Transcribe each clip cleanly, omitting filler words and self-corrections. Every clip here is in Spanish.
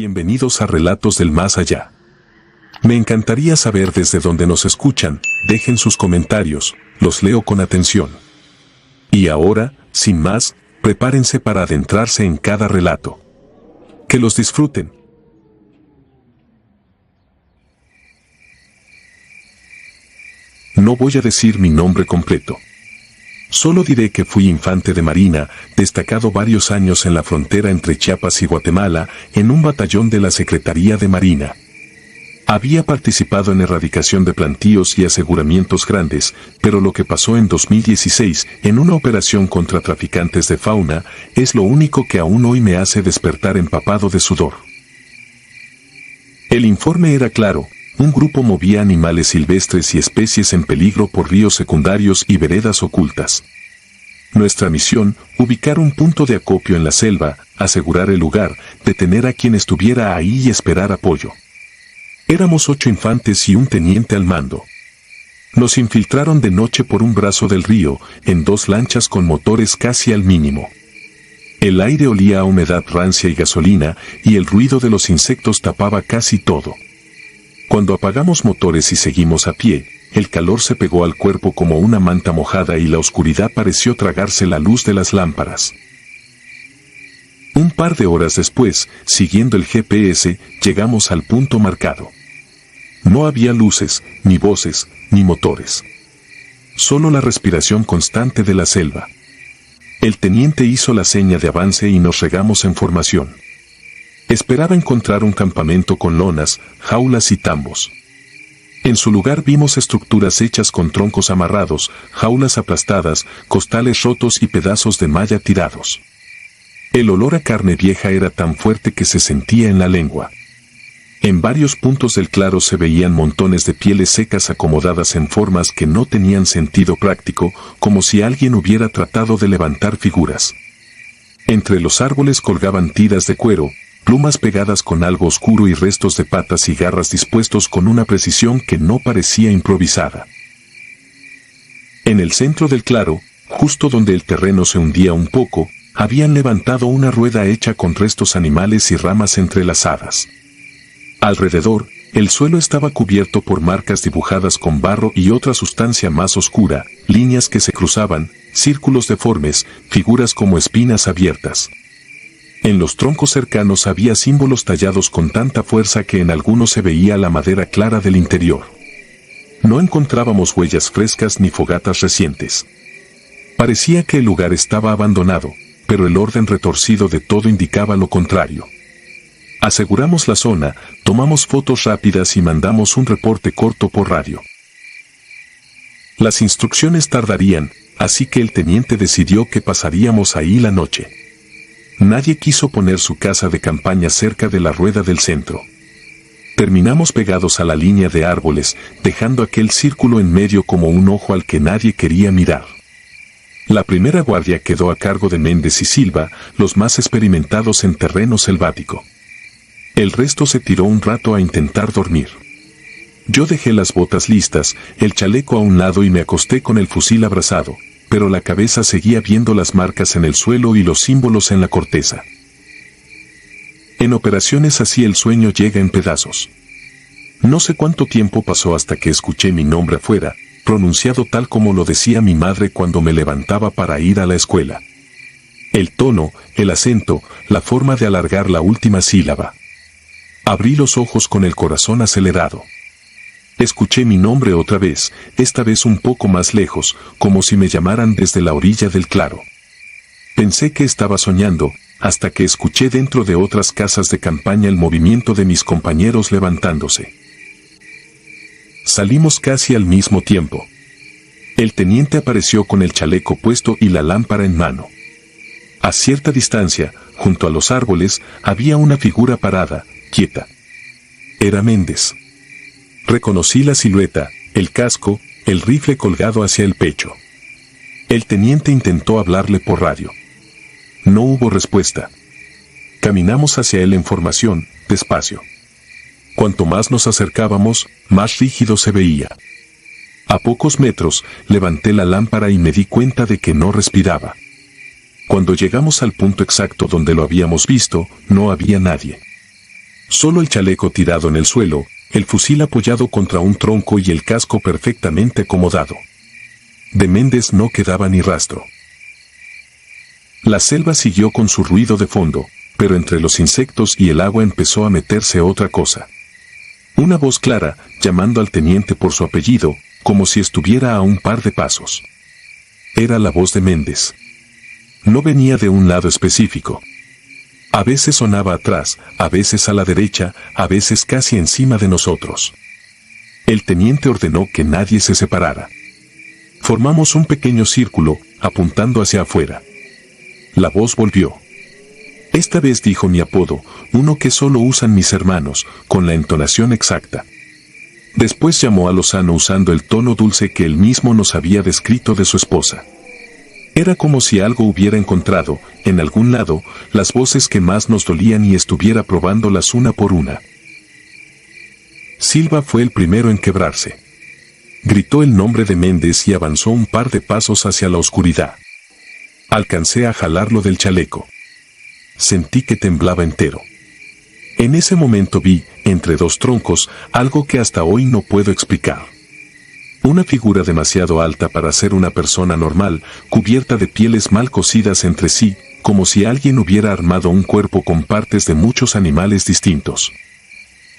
Bienvenidos a Relatos del Más Allá. Me encantaría saber desde dónde nos escuchan, dejen sus comentarios, los leo con atención. Y ahora, sin más, prepárense para adentrarse en cada relato. Que los disfruten. No voy a decir mi nombre completo. Solo diré que fui infante de marina, destacado varios años en la frontera entre Chiapas y Guatemala, en un batallón de la Secretaría de Marina. Había participado en erradicación de plantíos y aseguramientos grandes, pero lo que pasó en 2016, en una operación contra traficantes de fauna, es lo único que aún hoy me hace despertar empapado de sudor. El informe era claro. Un grupo movía animales silvestres y especies en peligro por ríos secundarios y veredas ocultas. Nuestra misión, ubicar un punto de acopio en la selva, asegurar el lugar, detener a quien estuviera ahí y esperar apoyo. Éramos 8 infantes y un teniente al mando. Nos infiltraron de noche por un brazo del río, en 2 lanchas con motores casi al mínimo. El aire olía a humedad rancia y gasolina, y el ruido de los insectos tapaba casi todo. Cuando apagamos motores y seguimos a pie, el calor se pegó al cuerpo como una manta mojada y la oscuridad pareció tragarse la luz de las lámparas. Un par de horas después, siguiendo el GPS, llegamos al punto marcado. No había luces, ni voces, ni motores. Solo la respiración constante de la selva. El teniente hizo la seña de avance y nos regamos en formación. Esperaba encontrar un campamento con lonas, jaulas y tambos. En su lugar vimos estructuras hechas con troncos amarrados, jaulas aplastadas, costales rotos y pedazos de malla tirados. El olor a carne vieja era tan fuerte que se sentía en la lengua. En varios puntos del claro se veían montones de pieles secas acomodadas en formas que no tenían sentido práctico, como si alguien hubiera tratado de levantar figuras. Entre los árboles colgaban tiras de cuero, plumas pegadas con algo oscuro y restos de patas y garras dispuestos con una precisión que no parecía improvisada. En el centro del claro, justo donde el terreno se hundía un poco, habían levantado una rueda hecha con restos animales y ramas entrelazadas. Alrededor, el suelo estaba cubierto por marcas dibujadas con barro y otra sustancia más oscura, líneas que se cruzaban, círculos deformes, figuras como espinas abiertas. En los troncos cercanos había símbolos tallados con tanta fuerza que en algunos se veía la madera clara del interior. No encontrábamos huellas frescas ni fogatas recientes. Parecía que el lugar estaba abandonado, pero el orden retorcido de todo indicaba lo contrario. Aseguramos la zona, tomamos fotos rápidas y mandamos un reporte corto por radio. Las instrucciones tardarían, así que el teniente decidió que pasaríamos ahí la noche. Nadie quiso poner su casa de campaña cerca de la rueda del centro. Terminamos pegados a la línea de árboles, dejando aquel círculo en medio como un ojo al que nadie quería mirar. La primera guardia quedó a cargo de Méndez y Silva, los más experimentados en terreno selvático. El resto se tiró un rato a intentar dormir. Yo dejé las botas listas, el chaleco a un lado y me acosté con el fusil abrazado, pero la cabeza seguía viendo las marcas en el suelo y los símbolos en la corteza. En operaciones así el sueño llega en pedazos. No sé cuánto tiempo pasó hasta que escuché mi nombre afuera, pronunciado tal como lo decía mi madre cuando me levantaba para ir a la escuela. El tono, el acento, la forma de alargar la última sílaba. Abrí los ojos con el corazón acelerado. Escuché mi nombre otra vez, esta vez un poco más lejos, como si me llamaran desde la orilla del claro. Pensé que estaba soñando, hasta que escuché dentro de otras casas de campaña el movimiento de mis compañeros levantándose. Salimos casi al mismo tiempo. El teniente apareció con el chaleco puesto y la lámpara en mano. A cierta distancia, junto a los árboles, había una figura parada, quieta. Era Méndez. Reconocí la silueta, el casco, el rifle colgado hacia el pecho. El teniente intentó hablarle por radio. No hubo respuesta. Caminamos hacia él en formación, despacio. Cuanto más nos acercábamos, más rígido se veía. A pocos metros, levanté la lámpara y me di cuenta de que no respiraba. Cuando llegamos al punto exacto donde lo habíamos visto, no había nadie. Solo el chaleco tirado en el suelo, el fusil apoyado contra un tronco y el casco perfectamente acomodado. De Méndez no quedaba ni rastro. La selva siguió con su ruido de fondo, pero entre los insectos y el agua empezó a meterse otra cosa. Una voz clara, llamando al teniente por su apellido, como si estuviera a un par de pasos. Era la voz de Méndez. No venía de un lado específico. A veces sonaba atrás, a veces a la derecha, a veces casi encima de nosotros. El teniente ordenó que nadie se separara. Formamos un pequeño círculo, apuntando hacia afuera. La voz volvió. Esta vez dijo mi apodo, uno que solo usan mis hermanos, con la entonación exacta. Después llamó a Lozano usando el tono dulce que él mismo nos había descrito de su esposa. Era como si algo hubiera encontrado, en algún lado, las voces que más nos dolían y estuviera probándolas una por una. Silva fue el primero en quebrarse. Gritó el nombre de Méndez y avanzó un par de pasos hacia la oscuridad. Alcancé a jalarlo del chaleco. Sentí que temblaba entero. En ese momento vi, entre dos troncos, algo que hasta hoy no puedo explicar. Una figura demasiado alta para ser una persona normal, cubierta de pieles mal cosidas entre sí, como si alguien hubiera armado un cuerpo con partes de muchos animales distintos.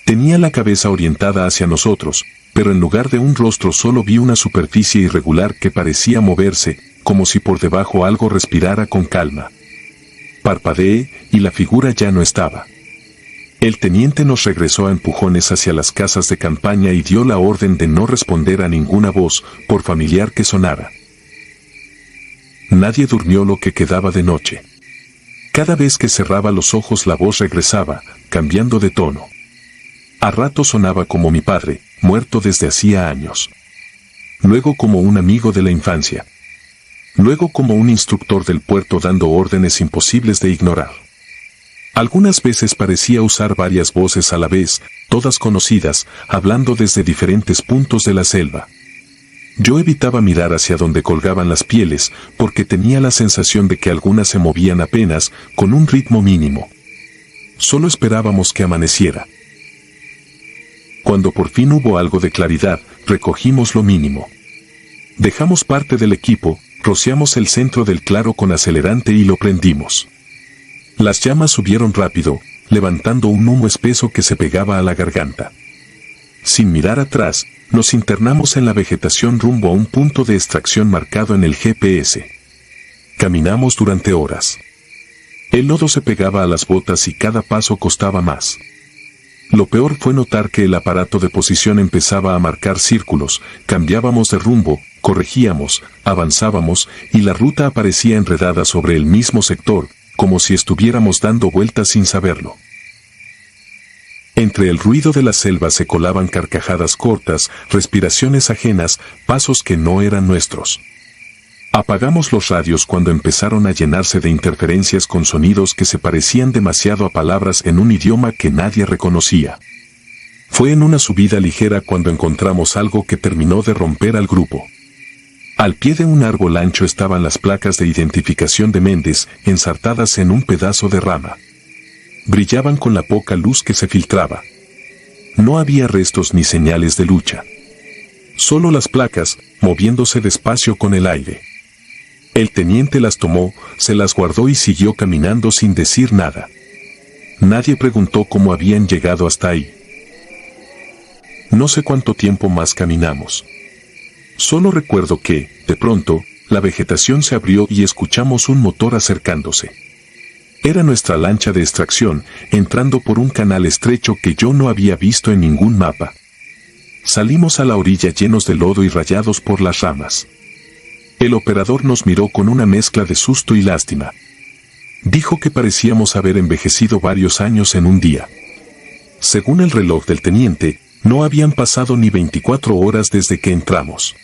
Tenía la cabeza orientada hacia nosotros, pero en lugar de un rostro solo vi una superficie irregular que parecía moverse, como si por debajo algo respirara con calma. Parpadeé, y la figura ya no estaba. El teniente nos regresó a empujones hacia las casas de campaña y dio la orden de no responder a ninguna voz, por familiar que sonara. Nadie durmió lo que quedaba de noche. Cada vez que cerraba los ojos la voz regresaba, cambiando de tono. A rato sonaba como mi padre, muerto desde hacía años. Luego como un amigo de la infancia. Luego como un instructor del puerto dando órdenes imposibles de ignorar. Algunas veces parecía usar varias voces a la vez, todas conocidas, hablando desde diferentes puntos de la selva. Yo evitaba mirar hacia donde colgaban las pieles, porque tenía la sensación de que algunas se movían apenas, con un ritmo mínimo. Solo esperábamos que amaneciera. Cuando por fin hubo algo de claridad, recogimos lo mínimo. Dejamos parte del equipo, rociamos el centro del claro con acelerante y lo prendimos. Las llamas subieron rápido, levantando un humo espeso que se pegaba a la garganta. Sin mirar atrás, nos internamos en la vegetación rumbo a un punto de extracción marcado en el GPS. Caminamos durante horas. El lodo se pegaba a las botas y cada paso costaba más. Lo peor fue notar que el aparato de posición empezaba a marcar círculos, cambiábamos de rumbo, corregíamos, avanzábamos, y la ruta aparecía enredada sobre el mismo sector, como si estuviéramos dando vueltas sin saberlo. Entre el ruido de la selva se colaban carcajadas cortas, respiraciones ajenas, pasos que no eran nuestros. Apagamos los radios cuando empezaron a llenarse de interferencias con sonidos que se parecían demasiado a palabras en un idioma que nadie reconocía. Fue en una subida ligera cuando encontramos algo que terminó de romper al grupo. Al pie de un árbol ancho estaban las placas de identificación de Méndez, ensartadas en un pedazo de rama. Brillaban con la poca luz que se filtraba. No había restos ni señales de lucha. Solo las placas, moviéndose despacio con el aire. El teniente las tomó, se las guardó y siguió caminando sin decir nada. Nadie preguntó cómo habían llegado hasta ahí. No sé cuánto tiempo más caminamos. Solo recuerdo que, de pronto, la vegetación se abrió y escuchamos un motor acercándose. Era nuestra lancha de extracción, entrando por un canal estrecho que yo no había visto en ningún mapa. Salimos a la orilla llenos de lodo y rayados por las ramas. El operador nos miró con una mezcla de susto y lástima. Dijo que parecíamos haber envejecido varios años en un día. Según el reloj del teniente, no habían pasado ni 24 horas desde que entramos.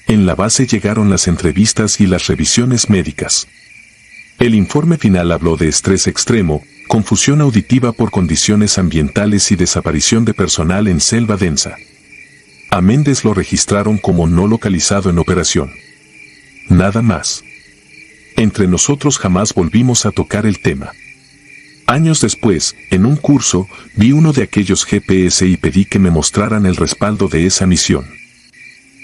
En la base llegaron las entrevistas y las revisiones médicas. El informe final habló de estrés extremo, confusión auditiva por condiciones ambientales y desaparición de personal en selva densa. A Méndez lo registraron como no localizado en operación. Nada más. Entre nosotros jamás volvimos a tocar el tema. Años después, en un curso, vi uno de aquellos GPS y pedí que me mostraran el respaldo de esa misión.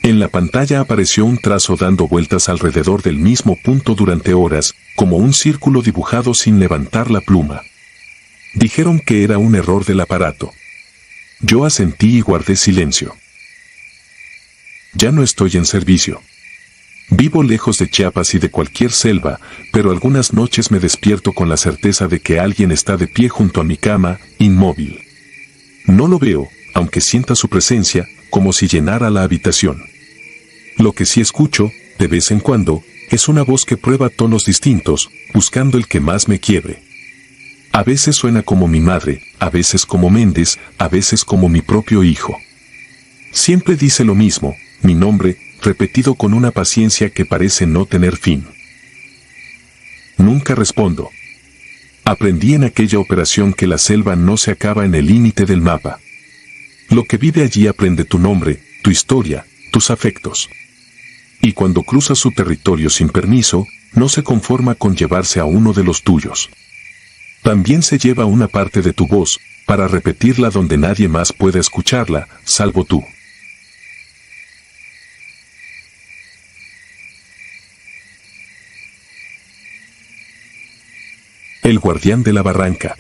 En la pantalla apareció un trazo dando vueltas alrededor del mismo punto durante horas, como un círculo dibujado sin levantar la pluma. Dijeron que era un error del aparato. Yo asentí y guardé silencio. Ya no estoy en servicio. Vivo lejos de Chiapas y de cualquier selva, pero algunas noches me despierto con la certeza de que alguien está de pie junto a mi cama, inmóvil. No lo veo, aunque sienta su presencia, como si llenara la habitación. Lo que sí escucho, de vez en cuando, es una voz que prueba tonos distintos, buscando el que más me quiebre. A veces suena como mi madre, a veces como Méndez, a veces como mi propio hijo. Siempre dice lo mismo, mi nombre, repetido con una paciencia que parece no tener fin. Nunca respondo. Aprendí en aquella operación que la selva no se acaba en el límite del mapa. Lo que vive allí aprende tu nombre, tu historia, tus afectos. Y cuando cruza su territorio sin permiso, no se conforma con llevarse a uno de los tuyos. También se lleva una parte de tu voz, para repetirla donde nadie más pueda escucharla, salvo tú. El guardián de la barranca.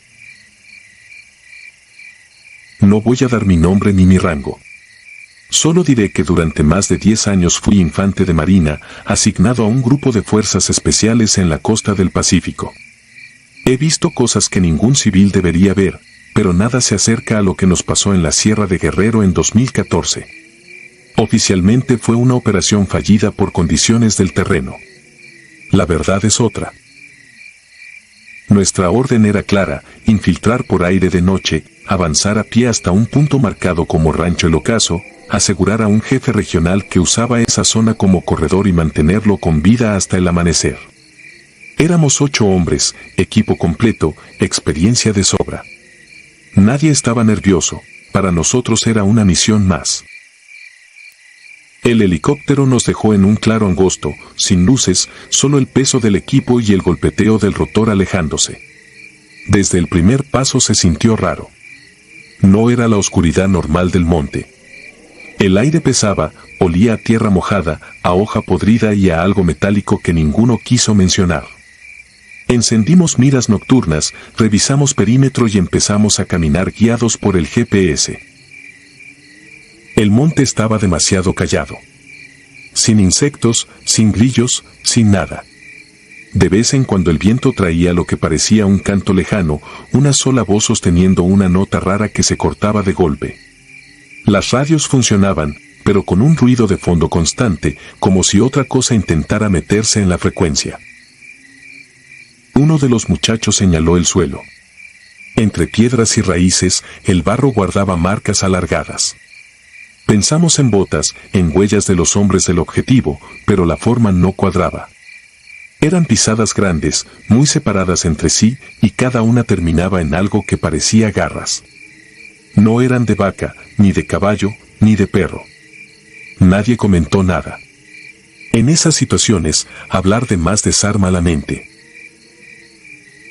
No voy a dar mi nombre ni mi rango. Solo diré que durante más de 10 años fui infante de marina, asignado a un grupo de fuerzas especiales en la costa del Pacífico. He visto cosas que ningún civil debería ver, pero nada se acerca a lo que nos pasó en la Sierra de Guerrero en 2014. Oficialmente fue una operación fallida por condiciones del terreno. La verdad es otra. Nuestra orden era clara, infiltrar por aire de noche, avanzar a pie hasta un punto marcado como Rancho El Ocaso, asegurar a un jefe regional que usaba esa zona como corredor y mantenerlo con vida hasta el amanecer. Éramos 8 hombres, equipo completo, experiencia de sobra. Nadie estaba nervioso, para nosotros era una misión más. El helicóptero nos dejó en un claro angosto, sin luces, solo el peso del equipo y el golpeteo del rotor alejándose. Desde el primer paso se sintió raro. No era la oscuridad normal del monte. El aire pesaba, olía a tierra mojada, a hoja podrida y a algo metálico que ninguno quiso mencionar. Encendimos miras nocturnas, revisamos perímetro y empezamos a caminar guiados por el GPS. El monte estaba demasiado callado. Sin insectos, sin grillos, sin nada. De vez en cuando el viento traía lo que parecía un canto lejano, una sola voz sosteniendo una nota rara que se cortaba de golpe. Las radios funcionaban, pero con un ruido de fondo constante, como si otra cosa intentara meterse en la frecuencia. Uno de los muchachos señaló el suelo. Entre piedras y raíces, el barro guardaba marcas alargadas. Pensamos en botas, en huellas de los hombres del objetivo, pero la forma no cuadraba. Eran pisadas grandes, muy separadas entre sí, y cada una terminaba en algo que parecía garras. No eran de vaca, ni de caballo, ni de perro. Nadie comentó nada. En esas situaciones, hablar de más desarma la mente.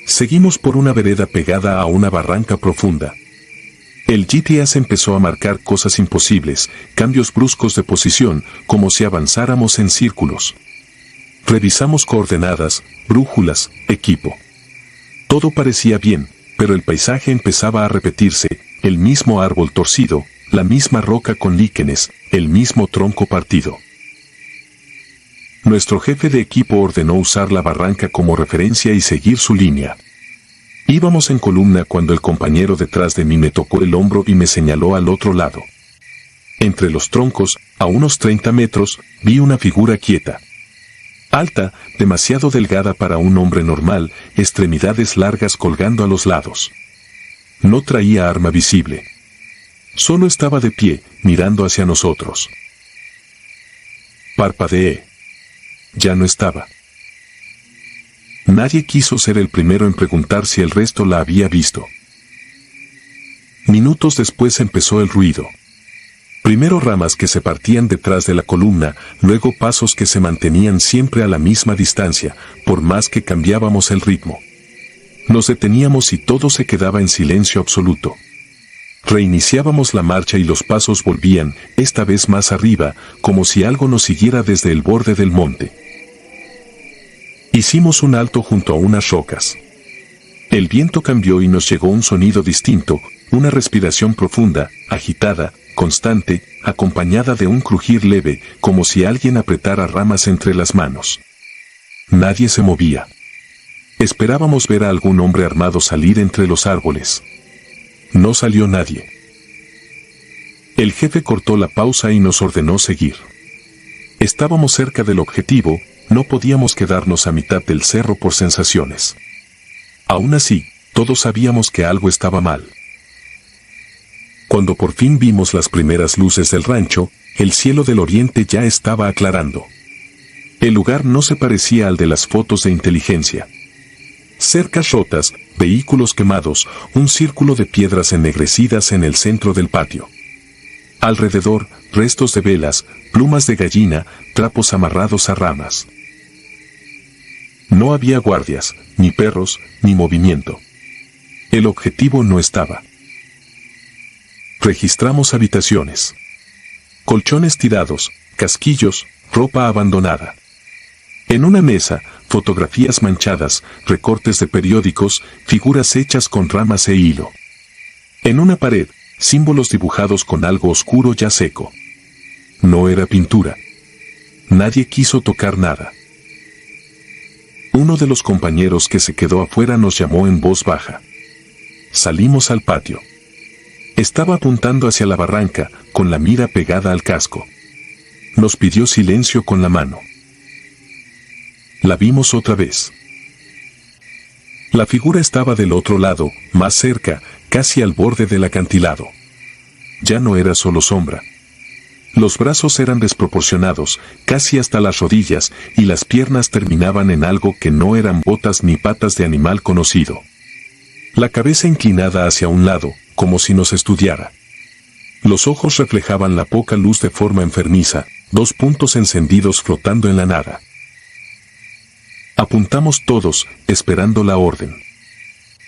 Seguimos por una vereda pegada a una barranca profunda. El GPS empezó a marcar cosas imposibles, cambios bruscos de posición, como si avanzáramos en círculos. Revisamos coordenadas, brújulas, equipo. Todo parecía bien, pero el paisaje empezaba a repetirse, el mismo árbol torcido, la misma roca con líquenes, el mismo tronco partido. Nuestro jefe de equipo ordenó usar la barranca como referencia y seguir su línea. Íbamos en columna cuando el compañero detrás de mí me tocó el hombro y me señaló al otro lado. Entre los troncos, a unos 30 metros, vi una figura quieta. Alta, demasiado delgada para un hombre normal, extremidades largas colgando a los lados. No traía arma visible. Solo estaba de pie, mirando hacia nosotros. Parpadeé. Ya no estaba. Nadie quiso ser el primero en preguntar si el resto la había visto. Minutos después empezó el ruido. Primero ramas que se partían detrás de la columna, luego pasos que se mantenían siempre a la misma distancia, por más que cambiábamos el ritmo. Nos deteníamos y todo se quedaba en silencio absoluto. Reiniciábamos la marcha y los pasos volvían, esta vez más arriba, como si algo nos siguiera desde el borde del monte. Hicimos un alto junto a unas rocas. El viento cambió y nos llegó un sonido distinto, una respiración profunda, agitada, constante, acompañada de un crujir leve, como si alguien apretara ramas entre las manos. Nadie se movía. Esperábamos ver a algún hombre armado salir entre los árboles. No salió nadie. El jefe cortó la pausa y nos ordenó seguir. Estábamos cerca del objetivo, no podíamos quedarnos a mitad del cerro por sensaciones. Aún así, todos sabíamos que algo estaba mal. Cuando por fin vimos las primeras luces del rancho, el cielo del oriente ya estaba aclarando. El lugar no se parecía al de las fotos de inteligencia. Cercas rotas, vehículos quemados, un círculo de piedras ennegrecidas en el centro del patio. Alrededor, restos de velas, plumas de gallina, trapos amarrados a ramas. No había guardias, ni perros, ni movimiento. El objetivo no estaba. Registramos habitaciones. Colchones tirados, casquillos, ropa abandonada. En una mesa, fotografías manchadas, recortes de periódicos, figuras hechas con ramas e hilo. En una pared, símbolos dibujados con algo oscuro ya seco. No era pintura. Nadie quiso tocar nada. Uno de los compañeros que se quedó afuera nos llamó en voz baja. Salimos al patio. Estaba apuntando hacia la barranca, con la mira pegada al casco. Nos pidió silencio con la mano. La vimos otra vez. La figura estaba del otro lado, más cerca, casi al borde del acantilado. Ya no era solo sombra. Los brazos eran desproporcionados, casi hasta las rodillas, y las piernas terminaban en algo que no eran botas ni patas de animal conocido. La cabeza inclinada hacia un lado, como si nos estudiara. Los ojos reflejaban la poca luz de forma enfermiza, dos puntos encendidos flotando en la nada. Apuntamos todos, esperando la orden.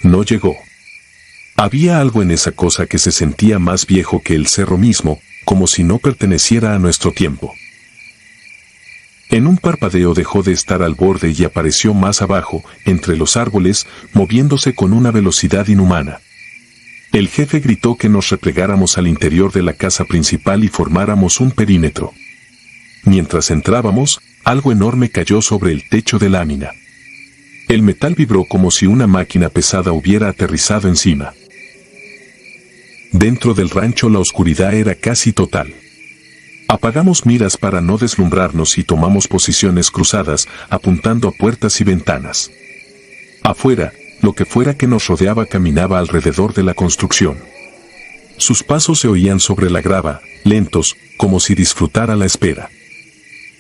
No llegó. Había algo en esa cosa que se sentía más viejo que el cerro mismo, como si no perteneciera a nuestro tiempo. En un parpadeo dejó de estar al borde y apareció más abajo, entre los árboles, moviéndose con una velocidad inhumana. El jefe gritó que nos replegáramos al interior de la casa principal y formáramos un perímetro. Mientras entrábamos, algo enorme cayó sobre el techo de lámina. El metal vibró como si una máquina pesada hubiera aterrizado encima. Dentro del rancho la oscuridad era casi total. Apagamos miras para no deslumbrarnos y tomamos posiciones cruzadas, apuntando a puertas y ventanas. Afuera, lo que fuera que nos rodeaba caminaba alrededor de la construcción. Sus pasos se oían sobre la grava, lentos, como si disfrutara la espera.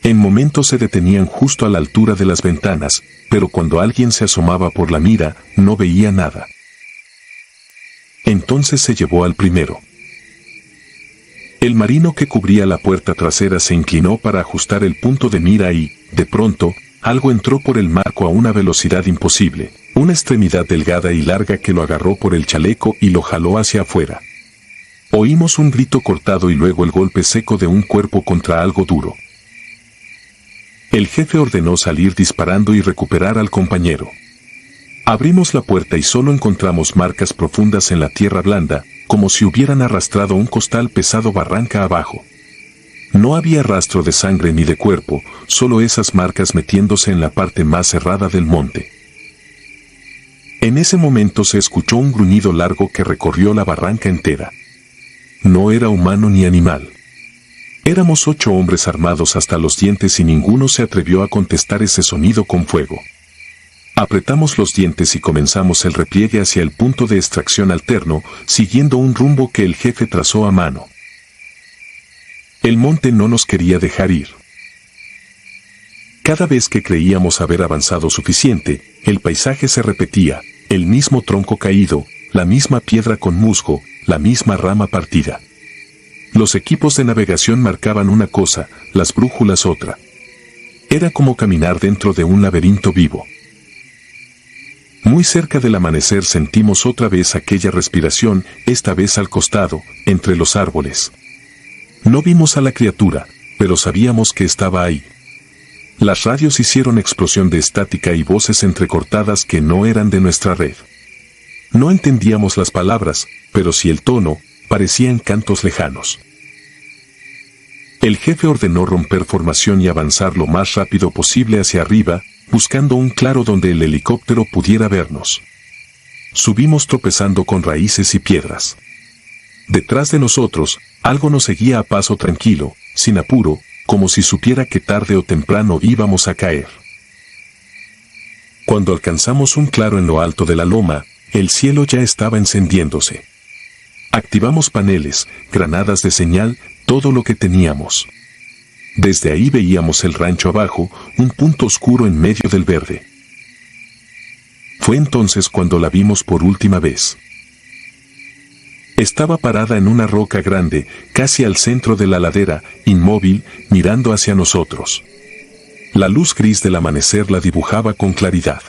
En momentos se detenían justo a la altura de las ventanas, pero cuando alguien se asomaba por la mira, no veía nada. Entonces se llevó al primero. El marino que cubría la puerta trasera se inclinó para ajustar el punto de mira y, de pronto, algo entró por el marco a una velocidad imposible, una extremidad delgada y larga que lo agarró por el chaleco y lo jaló hacia afuera. Oímos un grito cortado y luego el golpe seco de un cuerpo contra algo duro. El jefe ordenó salir disparando y recuperar al compañero. Abrimos la puerta y solo encontramos marcas profundas en la tierra blanda, como si hubieran arrastrado un costal pesado barranca abajo. No había rastro de sangre ni de cuerpo, solo esas marcas metiéndose en la parte más cerrada del monte. En ese momento se escuchó un gruñido largo que recorrió la barranca entera. No era humano ni animal. Éramos 8 hombres armados hasta los dientes y ninguno se atrevió a contestar ese sonido con fuego. Apretamos los dientes y comenzamos el repliegue hacia el punto de extracción alterno, siguiendo un rumbo que el jefe trazó a mano. El monte no nos quería dejar ir. Cada vez que creíamos haber avanzado suficiente, el paisaje se repetía, el mismo tronco caído, la misma piedra con musgo, la misma rama partida. Los equipos de navegación marcaban una cosa, las brújulas otra. Era como caminar dentro de un laberinto vivo. Muy cerca del amanecer sentimos otra vez aquella respiración, esta vez al costado, entre los árboles. No vimos a la criatura, pero sabíamos que estaba ahí. Las radios hicieron explosión de estática y voces entrecortadas que no eran de nuestra red. No entendíamos las palabras, pero sí el tono, parecían cantos lejanos. El jefe ordenó romper formación y avanzar lo más rápido posible hacia arriba, buscando un claro donde el helicóptero pudiera vernos. Subimos tropezando con raíces y piedras. Detrás de nosotros, algo nos seguía a paso tranquilo, sin apuro, como si supiera que tarde o temprano íbamos a caer. Cuando alcanzamos un claro en lo alto de la loma, el cielo ya estaba encendiéndose. Activamos paneles, granadas de señal, todo lo que teníamos. Desde ahí veíamos el rancho abajo, un punto oscuro en medio del verde. Fue entonces cuando la vimos por última vez. Estaba parada en una roca grande, casi al centro de la ladera, inmóvil, mirando hacia nosotros. La luz gris del amanecer la dibujaba con claridad.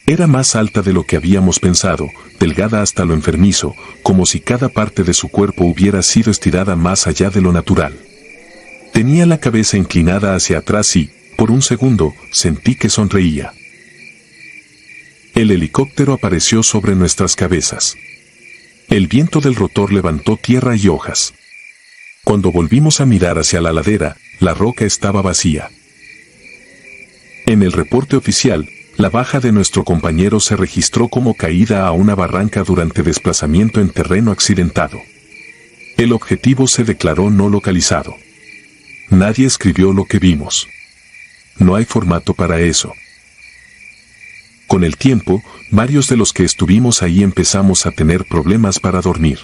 Era más alta de lo que habíamos pensado, delgada hasta lo enfermizo, como si cada parte de su cuerpo hubiera sido estirada más allá de lo natural. Tenía la cabeza inclinada hacia atrás y, por un segundo, sentí que sonreía. El helicóptero apareció sobre nuestras cabezas. El viento del rotor levantó tierra y hojas. Cuando volvimos a mirar hacia la ladera, la roca estaba vacía. En el reporte oficial, la baja de nuestro compañero se registró como caída a una barranca durante desplazamiento en terreno accidentado. El objetivo se declaró no localizado. Nadie escribió lo que vimos. No hay formato para eso. Con el tiempo, varios de los que estuvimos ahí empezamos a tener problemas para dormir.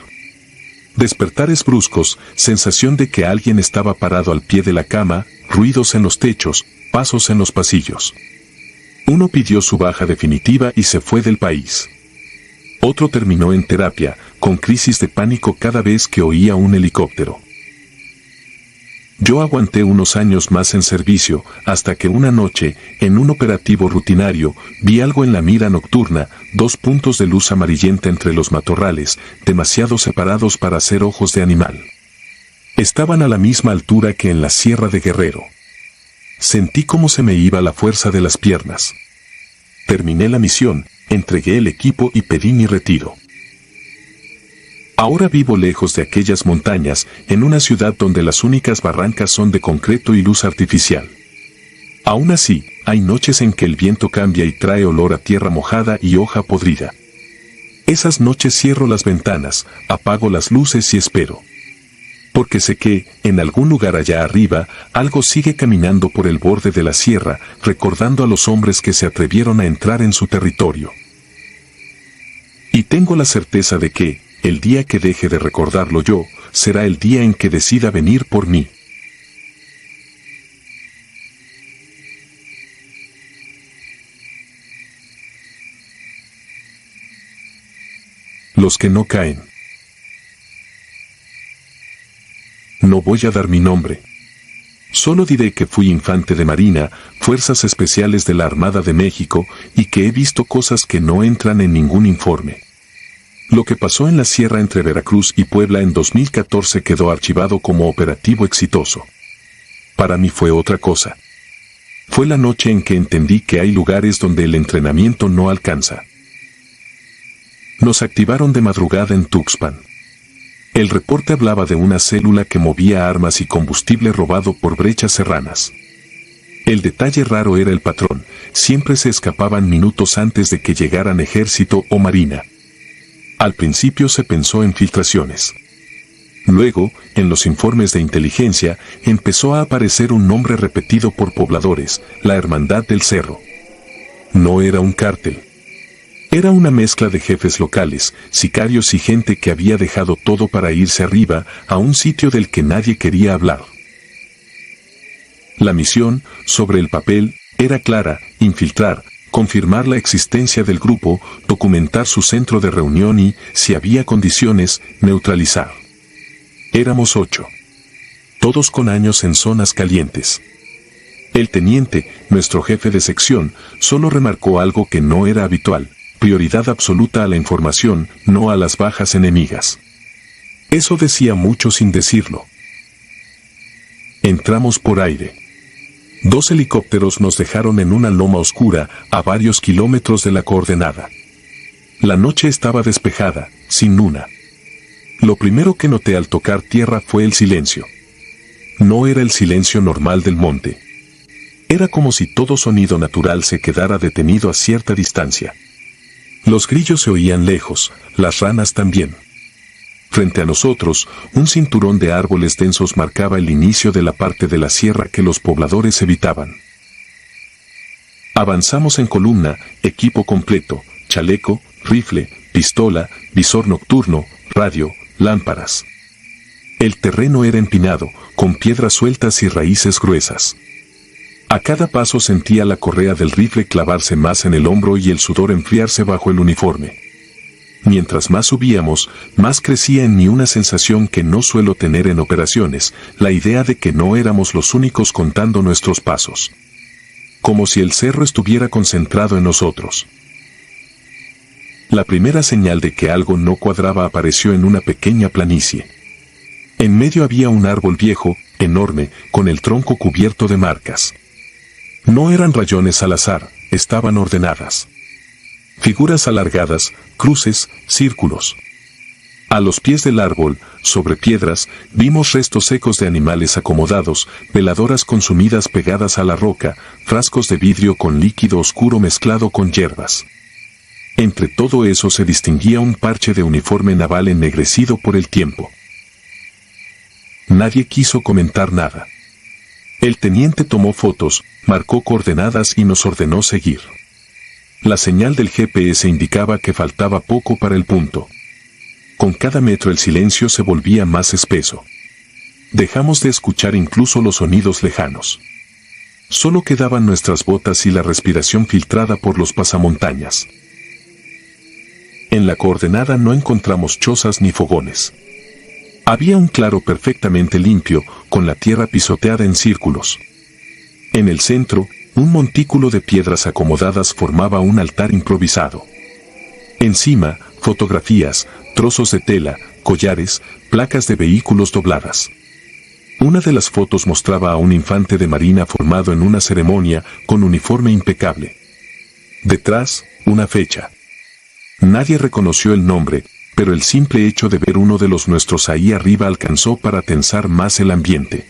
Despertares bruscos, sensación de que alguien estaba parado al pie de la cama, ruidos en los techos, pasos en los pasillos. Uno pidió su baja definitiva y se fue del país. Otro terminó en terapia, con crisis de pánico cada vez que oía un helicóptero. Yo aguanté unos años más en servicio, hasta que una noche, en un operativo rutinario, vi algo en la mira nocturna, 2 puntos de luz amarillenta entre los matorrales, demasiado separados para ser ojos de animal. Estaban a la misma altura que en la Sierra de Guerrero. Sentí cómo se me iba la fuerza de las piernas. Terminé la misión, entregué el equipo y pedí mi retiro. Ahora vivo lejos de aquellas montañas, en una ciudad donde las únicas barrancas son de concreto y luz artificial. Aún así, hay noches en que el viento cambia y trae olor a tierra mojada y hoja podrida. Esas noches cierro las ventanas, apago las luces y espero. Porque sé que, en algún lugar allá arriba, algo sigue caminando por el borde de la sierra, recordando a los hombres que se atrevieron a entrar en su territorio. Y tengo la certeza de que, el día que deje de recordarlo yo, será el día en que decida venir por mí. Los que no caen. No voy a dar mi nombre. Solo diré que fui infante de Marina, Fuerzas Especiales de la Armada de México, y que he visto cosas que no entran en ningún informe. Lo que pasó en la sierra entre Veracruz y Puebla en 2014 quedó archivado como operativo exitoso. Para mí fue otra cosa. Fue la noche en que entendí que hay lugares donde el entrenamiento no alcanza. Nos activaron de madrugada en Tuxpan. El reporte hablaba de una célula que movía armas y combustible robado por brechas serranas. El detalle raro era el patrón, siempre se escapaban minutos antes de que llegaran ejército o marina. Al principio se pensó en filtraciones. Luego, en los informes de inteligencia, empezó a aparecer un nombre repetido por pobladores, la Hermandad del Cerro. No era un cártel. Era una mezcla de jefes locales, sicarios y gente que había dejado todo para irse arriba, a un sitio del que nadie quería hablar. La misión, sobre el papel, era clara: infiltrar, confirmar la existencia del grupo, documentar su centro de reunión y, si había condiciones, neutralizar. Éramos 8. Todos con años en zonas calientes. El teniente, nuestro jefe de sección, solo remarcó algo que no era habitual: prioridad absoluta a la información, no a las bajas enemigas. Eso decía mucho sin decirlo. Entramos por aire. 2 helicópteros nos dejaron en una loma oscura, a varios kilómetros de la coordenada. La noche estaba despejada, sin luna. Lo primero que noté al tocar tierra fue el silencio. No era el silencio normal del monte. Era como si todo sonido natural se quedara detenido a cierta distancia. Los grillos se oían lejos, las ranas también. Frente a nosotros, un cinturón de árboles densos marcaba el inicio de la parte de la sierra que los pobladores evitaban. Avanzamos en columna, equipo completo: chaleco, rifle, pistola, visor nocturno, radio, lámparas. El terreno era empinado, con piedras sueltas y raíces gruesas. A cada paso sentía la correa del rifle clavarse más en el hombro y el sudor enfriarse bajo el uniforme. Mientras más subíamos, más crecía en mí una sensación que no suelo tener en operaciones: la idea de que no éramos los únicos contando nuestros pasos. Como si el cerro estuviera concentrado en nosotros. La primera señal de que algo no cuadraba apareció en una pequeña planicie. En medio había un árbol viejo, enorme, con el tronco cubierto de marcas. No eran rayones al azar, estaban ordenadas. Figuras alargadas, cruces, círculos. A los pies del árbol, sobre piedras, vimos restos secos de animales acomodados, veladoras consumidas pegadas a la roca, frascos de vidrio con líquido oscuro mezclado con hierbas. Entre todo eso se distinguía un parche de uniforme naval ennegrecido por el tiempo. Nadie quiso comentar nada. El teniente tomó fotos, marcó coordenadas y nos ordenó seguir. La señal del GPS indicaba que faltaba poco para el punto. Con cada metro el silencio se volvía más espeso. Dejamos de escuchar incluso los sonidos lejanos. Solo quedaban nuestras botas y la respiración filtrada por los pasamontañas. En la coordenada no encontramos chozas ni fogones. Había un claro perfectamente limpio, con la tierra pisoteada en círculos. En el centro, un montículo de piedras acomodadas formaba un altar improvisado. Encima, fotografías, trozos de tela, collares, placas de vehículos dobladas. Una de las fotos mostraba a un infante de marina formado en una ceremonia, con uniforme impecable. Detrás, una fecha. Nadie reconoció el nombre, pero el simple hecho de ver uno de los nuestros ahí arriba alcanzó para tensar más el ambiente.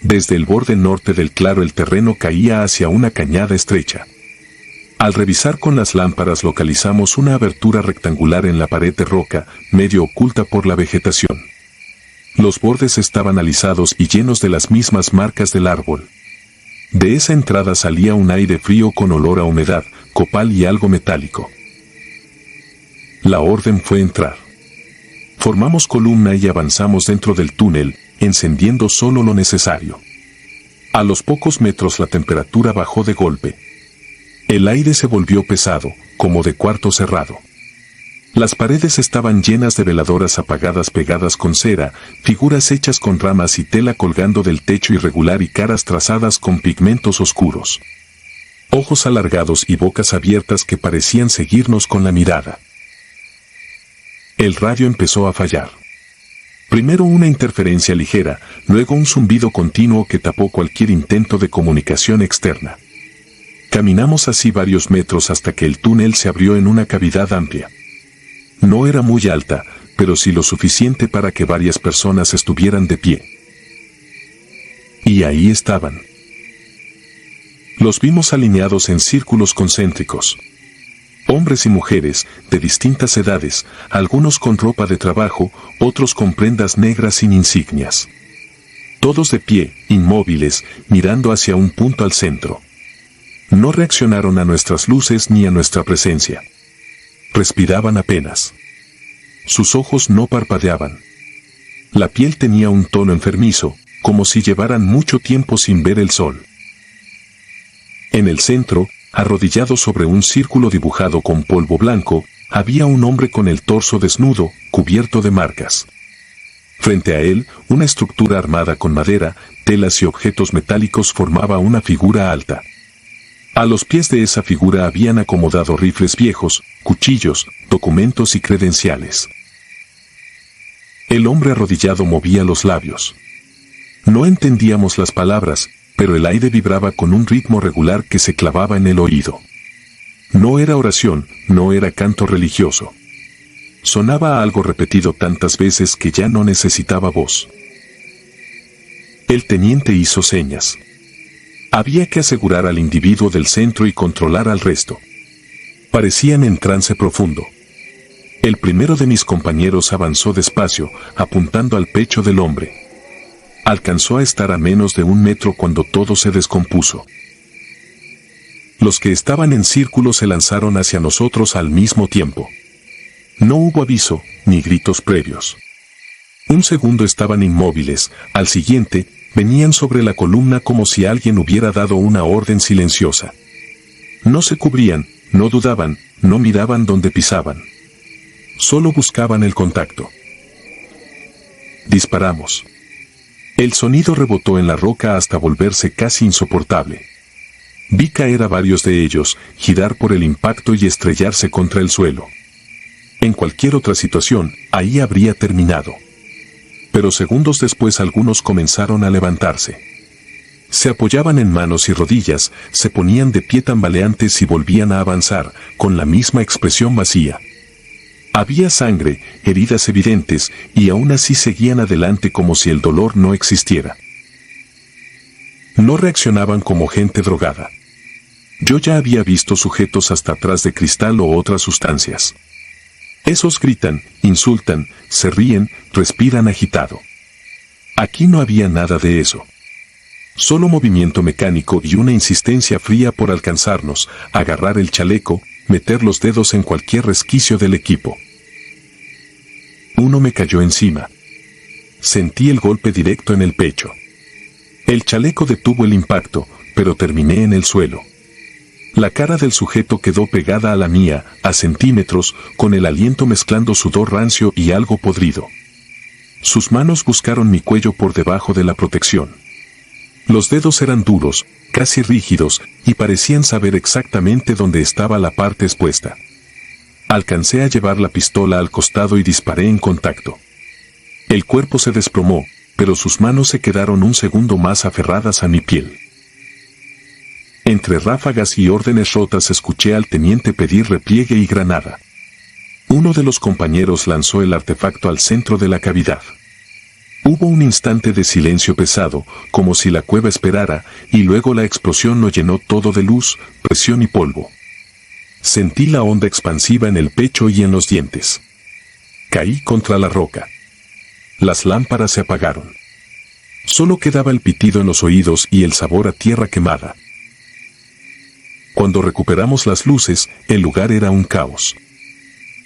Desde el borde norte del claro el terreno caía hacia una cañada estrecha. Al revisar con las lámparas localizamos una abertura rectangular en la pared de roca, medio oculta por la vegetación. Los bordes estaban alisados y llenos de las mismas marcas del árbol. De esa entrada salía un aire frío con olor a humedad, copal y algo metálico. La orden fue entrar. Formamos columna y avanzamos dentro del túnel, encendiendo solo lo necesario. A los pocos metros la temperatura bajó de golpe. El aire se volvió pesado, como de cuarto cerrado. Las paredes estaban llenas de veladoras apagadas pegadas con cera, figuras hechas con ramas y tela colgando del techo irregular y caras trazadas con pigmentos oscuros. Ojos alargados y bocas abiertas que parecían seguirnos con la mirada. El radio empezó a fallar. Primero una interferencia ligera, luego un zumbido continuo que tapó cualquier intento de comunicación externa. Caminamos así varios metros hasta que el túnel se abrió en una cavidad amplia. No era muy alta, pero sí lo suficiente para que varias personas estuvieran de pie. Y ahí estaban. Los vimos alineados en círculos concéntricos. Hombres y mujeres, de distintas edades, algunos con ropa de trabajo, otros con prendas negras sin insignias. Todos de pie, inmóviles, mirando hacia un punto al centro. No reaccionaron a nuestras luces ni a nuestra presencia. Respiraban apenas. Sus ojos no parpadeaban. La piel tenía un tono enfermizo, como si llevaran mucho tiempo sin ver el sol. En el centro, arrodillado sobre un círculo dibujado con polvo blanco, había un hombre con el torso desnudo, cubierto de marcas. Frente a él, una estructura armada con madera, telas y objetos metálicos formaba una figura alta. A los pies de esa figura habían acomodado rifles viejos, cuchillos, documentos y credenciales. El hombre arrodillado movía los labios. No entendíamos las palabras, pero el aire vibraba con un ritmo regular que se clavaba en el oído. No era oración, no era canto religioso. Sonaba algo repetido tantas veces que ya no necesitaba voz. El teniente hizo señas. Había que asegurar al individuo del centro y controlar al resto. Parecían en trance profundo. El primero de mis compañeros avanzó despacio, apuntando al pecho del hombre. Alcanzó a estar a menos de 1 metro cuando todo se descompuso. Los que estaban en círculo se lanzaron hacia nosotros al mismo tiempo. No hubo aviso, ni gritos previos. Un segundo estaban inmóviles, al siguiente, venían sobre la columna como si alguien hubiera dado una orden silenciosa. No se cubrían, no dudaban, no miraban donde pisaban. Solo buscaban el contacto. Disparamos. El sonido rebotó en la roca hasta volverse casi insoportable. Vi caer a varios de ellos, girar por el impacto y estrellarse contra el suelo. En cualquier otra situación, ahí habría terminado. Pero segundos después algunos comenzaron a levantarse. Se apoyaban en manos y rodillas, se ponían de pie tambaleantes y volvían a avanzar, con la misma expresión vacía. Había sangre, heridas evidentes, y aún así seguían adelante como si el dolor no existiera. No reaccionaban como gente drogada. Yo ya había visto sujetos hasta atrás de cristal o otras sustancias. Esos gritan, insultan, se ríen, respiran agitado. Aquí no había nada de eso. Solo movimiento mecánico y una insistencia fría por alcanzarnos, agarrar el chaleco, meter los dedos en cualquier resquicio del equipo. Uno me cayó encima. Sentí el golpe directo en el pecho. El chaleco detuvo el impacto, pero terminé en el suelo. La cara del sujeto quedó pegada a la mía, a centímetros, con el aliento mezclando sudor rancio y algo podrido. Sus manos buscaron mi cuello por debajo de la protección. Los dedos eran duros, casi rígidos, y parecían saber exactamente dónde estaba la parte expuesta. Alcancé a llevar la pistola al costado y disparé en contacto. El cuerpo se desplomó, pero sus manos se quedaron un segundo más aferradas a mi piel. Entre ráfagas y órdenes rotas escuché al teniente pedir repliegue y granada. Uno de los compañeros lanzó el artefacto al centro de la cavidad. Hubo un instante de silencio pesado, como si la cueva esperara, y luego la explosión lo llenó todo de luz, presión y polvo. Sentí la onda expansiva en el pecho y en los dientes. Caí contra la roca. Las lámparas se apagaron. Solo quedaba el pitido en los oídos y el sabor a tierra quemada. Cuando recuperamos las luces, el lugar era un caos.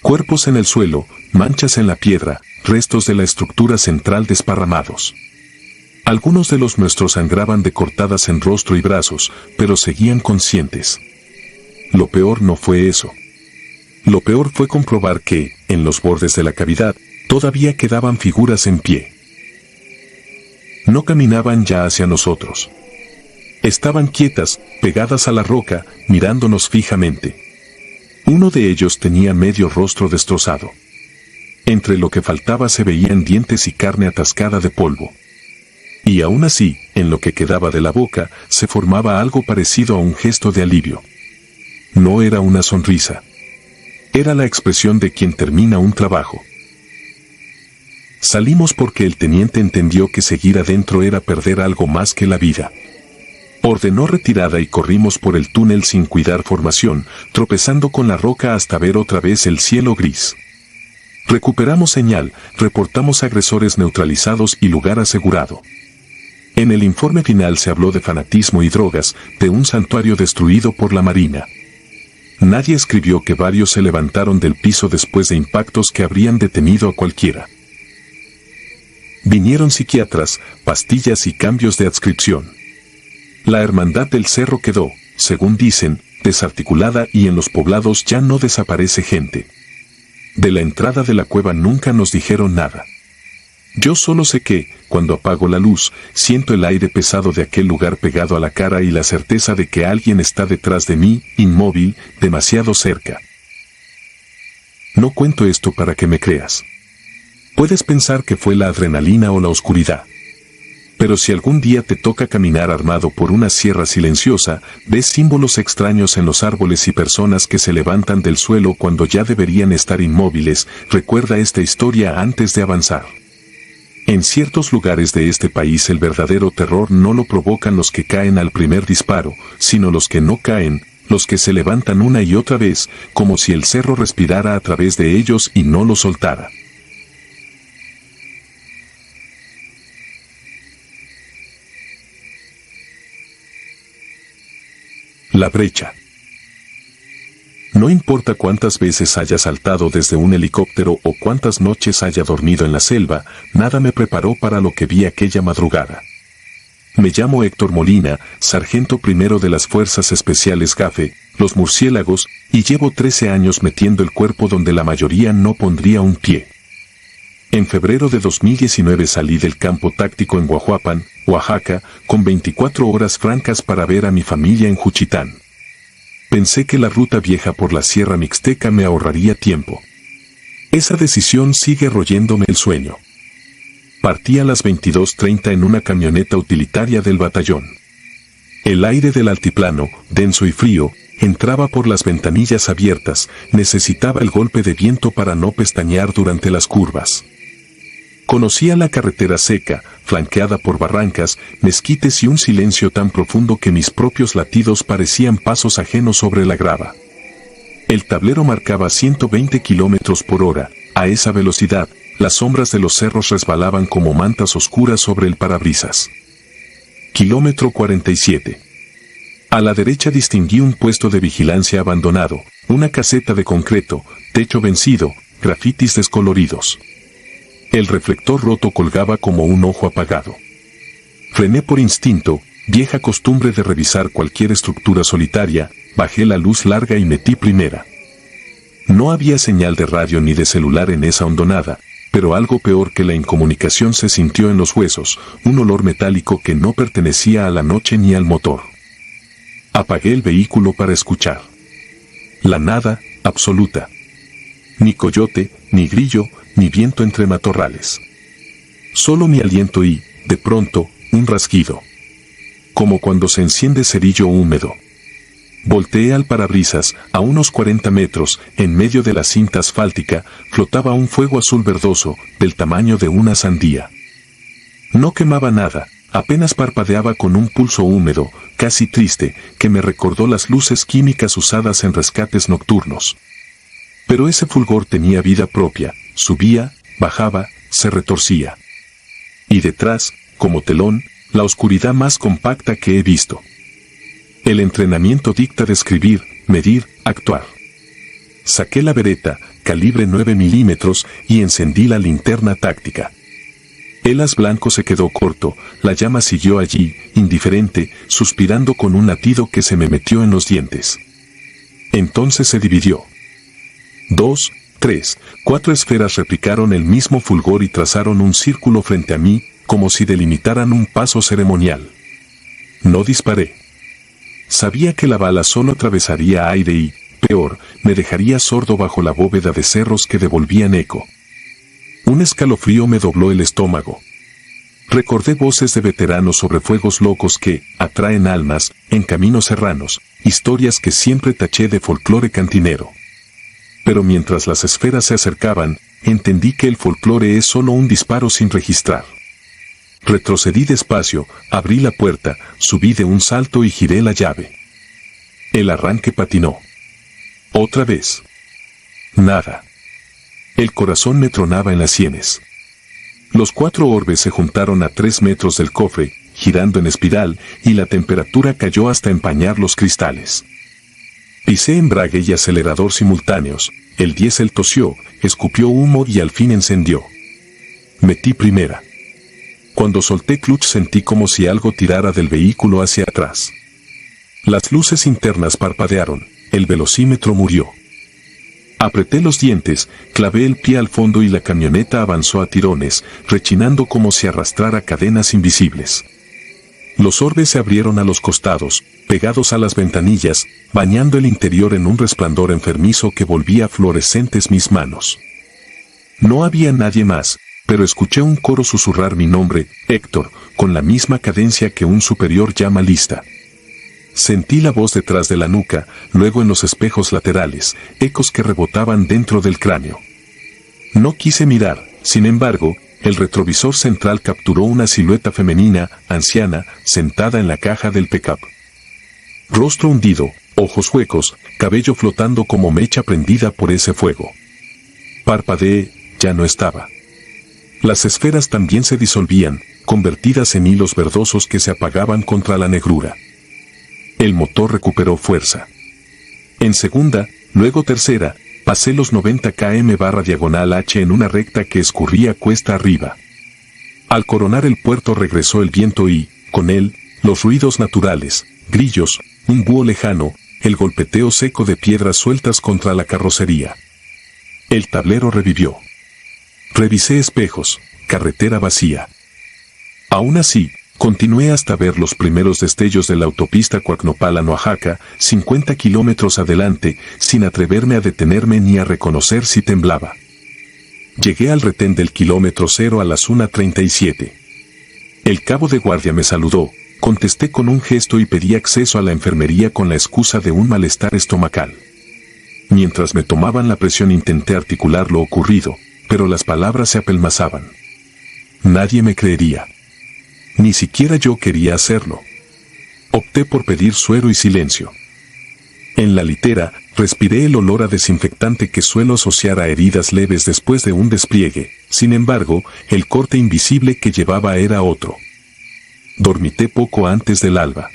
Cuerpos en el suelo, manchas en la piedra, restos de la estructura central desparramados. Algunos de los nuestros sangraban de cortadas en rostro y brazos, pero seguían conscientes. Lo peor no fue eso. Lo peor fue comprobar que, en los bordes de la cavidad, todavía quedaban figuras en pie. No caminaban ya hacia nosotros. Estaban quietas, pegadas a la roca, mirándonos fijamente. Uno de ellos tenía medio rostro destrozado. Entre lo que faltaba se veían dientes y carne atascada de polvo. Y aún así, en lo que quedaba de la boca, se formaba algo parecido a un gesto de alivio. No era una sonrisa. Era la expresión de quien termina un trabajo. Salimos porque el teniente entendió que seguir adentro era perder algo más que la vida. Ordenó retirada y corrimos por el túnel sin cuidar formación, tropezando con la roca hasta ver otra vez el cielo gris. Recuperamos señal, reportamos agresores neutralizados y lugar asegurado. En el informe final se habló de fanatismo y drogas, de un santuario destruido por la Marina. Nadie escribió que varios se levantaron del piso después de impactos que habrían detenido a cualquiera. Vinieron psiquiatras, pastillas y cambios de adscripción. La hermandad del cerro quedó, según dicen, desarticulada y en los poblados ya no desaparece gente. De la entrada de la cueva nunca nos dijeron nada. Yo solo sé que, cuando apago la luz, siento el aire pesado de aquel lugar pegado a la cara y la certeza de que alguien está detrás de mí, inmóvil, demasiado cerca. No cuento esto para que me creas. Puedes pensar que fue la adrenalina o la oscuridad. Pero si algún día te toca caminar armado por una sierra silenciosa, ves símbolos extraños en los árboles y personas que se levantan del suelo cuando ya deberían estar inmóviles, recuerda esta historia antes de avanzar. En ciertos lugares de este país el verdadero terror no lo provocan los que caen al primer disparo, sino los que no caen, los que se levantan una y otra vez, como si el cerro respirara a través de ellos y no lo soltara. La brecha. No importa cuántas veces haya saltado desde un helicóptero o cuántas noches haya dormido en la selva, nada me preparó para lo que vi aquella madrugada. Me llamo Héctor Molina, sargento primero de las Fuerzas Especiales GAFE, los murciélagos, y llevo 13 años metiendo el cuerpo donde la mayoría no pondría un pie. En febrero de 2019 salí del campo táctico en Huajuapan, Oaxaca, con 24 horas francas para ver a mi familia en Juchitán. Pensé que la ruta vieja por la Sierra Mixteca me ahorraría tiempo. Esa decisión sigue royéndome el sueño. Partí a las 22:30 en una camioneta utilitaria del batallón. El aire del altiplano, denso y frío, entraba por las ventanillas abiertas, necesitaba el golpe de viento para no pestañear durante las curvas. Conocía la carretera seca, flanqueada por barrancas, mezquites y un silencio tan profundo que mis propios latidos parecían pasos ajenos sobre la grava. El tablero marcaba 120 kilómetros por hora. A esa velocidad, las sombras de los cerros resbalaban como mantas oscuras sobre el parabrisas. Kilómetro 47. A la derecha distinguí un puesto de vigilancia abandonado, una caseta de concreto, techo vencido, grafitis descoloridos. El reflector roto colgaba como un ojo apagado. Frené por instinto, vieja costumbre de revisar cualquier estructura solitaria, bajé la luz larga y metí primera. No había señal de radio ni de celular en esa hondonada, pero algo peor que la incomunicación se sintió en los huesos, un olor metálico que no pertenecía a la noche ni al motor. Apagué el vehículo para escuchar. La nada, absoluta. Ni coyote, ni grillo, ni viento entre matorrales. Solo mi aliento y, de pronto, un rasguido. Como cuando se enciende cerillo húmedo. Volteé al parabrisas, a unos 40 metros, en medio de la cinta asfáltica, flotaba un fuego azul verdoso, del tamaño de una sandía. No quemaba nada, apenas parpadeaba con un pulso húmedo, casi triste, que me recordó las luces químicas usadas en rescates nocturnos. Pero ese fulgor tenía vida propia, subía, bajaba, se retorcía. Y detrás, como telón, la oscuridad más compacta que he visto. El entrenamiento dicta describir, medir, actuar. Saqué la bereta, calibre 9 milímetros, y encendí la linterna táctica. El haz blanco se quedó corto, la llama siguió allí, indiferente, suspirando con un latido que se me metió en los dientes. Entonces se dividió. 2, 3, 4 esferas replicaron el mismo fulgor y trazaron un círculo frente a mí, como si delimitaran un paso ceremonial. No disparé. Sabía que la bala solo atravesaría aire y, peor, me dejaría sordo bajo la bóveda de cerros que devolvían eco. Un escalofrío me dobló el estómago. Recordé voces de veteranos sobre fuegos locos que atraen almas en caminos serranos, historias que siempre taché de folclore cantinero. Pero mientras las esferas se acercaban, entendí que el folclore es solo un disparo sin registrar. Retrocedí despacio, abrí la puerta, subí de un salto y giré la llave. El arranque patinó. Otra vez. Nada. El corazón me tronaba en las sienes. Los 4 orbes se juntaron a 3 metros del cofre, girando en espiral, y la temperatura cayó hasta empañar los cristales. Pisé embrague y acelerador simultáneos, el diésel tosió, escupió humo y al fin encendió. Metí primera. Cuando solté clutch sentí como si algo tirara del vehículo hacia atrás. Las luces internas parpadearon, el velocímetro murió. Apreté los dientes, clavé el pie al fondo y la camioneta avanzó a tirones, rechinando como si arrastrara cadenas invisibles. Los orbes se abrieron a los costados, pegados a las ventanillas, bañando el interior en un resplandor enfermizo que volvía fluorescentes mis manos. No había nadie más, pero escuché un coro susurrar mi nombre, Héctor, con la misma cadencia que un superior llama lista. Sentí la voz detrás de la nuca, luego en los espejos laterales, ecos que rebotaban dentro del cráneo. No quise mirar, sin embargo, el retrovisor central capturó una silueta femenina, anciana, sentada en la caja del pickup. Rostro hundido, ojos huecos, cabello flotando como mecha prendida por ese fuego. Parpadeé, ya no estaba. Las esferas también se disolvían, convertidas en hilos verdosos que se apagaban contra la negrura. El motor recuperó fuerza. En segunda, luego tercera, pasé los 90 km/h en una recta que escurría cuesta arriba. Al coronar el puerto regresó el viento y, con él, los ruidos naturales, grillos, un búho lejano, el golpeteo seco de piedras sueltas contra la carrocería. El tablero revivió. Revisé espejos, carretera vacía. Aún así, continué hasta ver los primeros destellos de la autopista Coacnopalan-Oaxaca, 50 kilómetros adelante, sin atreverme a detenerme ni a reconocer si temblaba. Llegué al retén del kilómetro 0 a las 1:37. El cabo de guardia me saludó, contesté con un gesto y pedí acceso a la enfermería con la excusa de un malestar estomacal. Mientras me tomaban la presión intenté articular lo ocurrido, pero las palabras se apelmazaban. Nadie me creería. Ni siquiera yo quería hacerlo. Opté por pedir suero y silencio. En la litera, respiré el olor a desinfectante que suelo asociar a heridas leves después de un despliegue. Sin embargo, el corte invisible que llevaba era otro. Dormité poco antes del alba.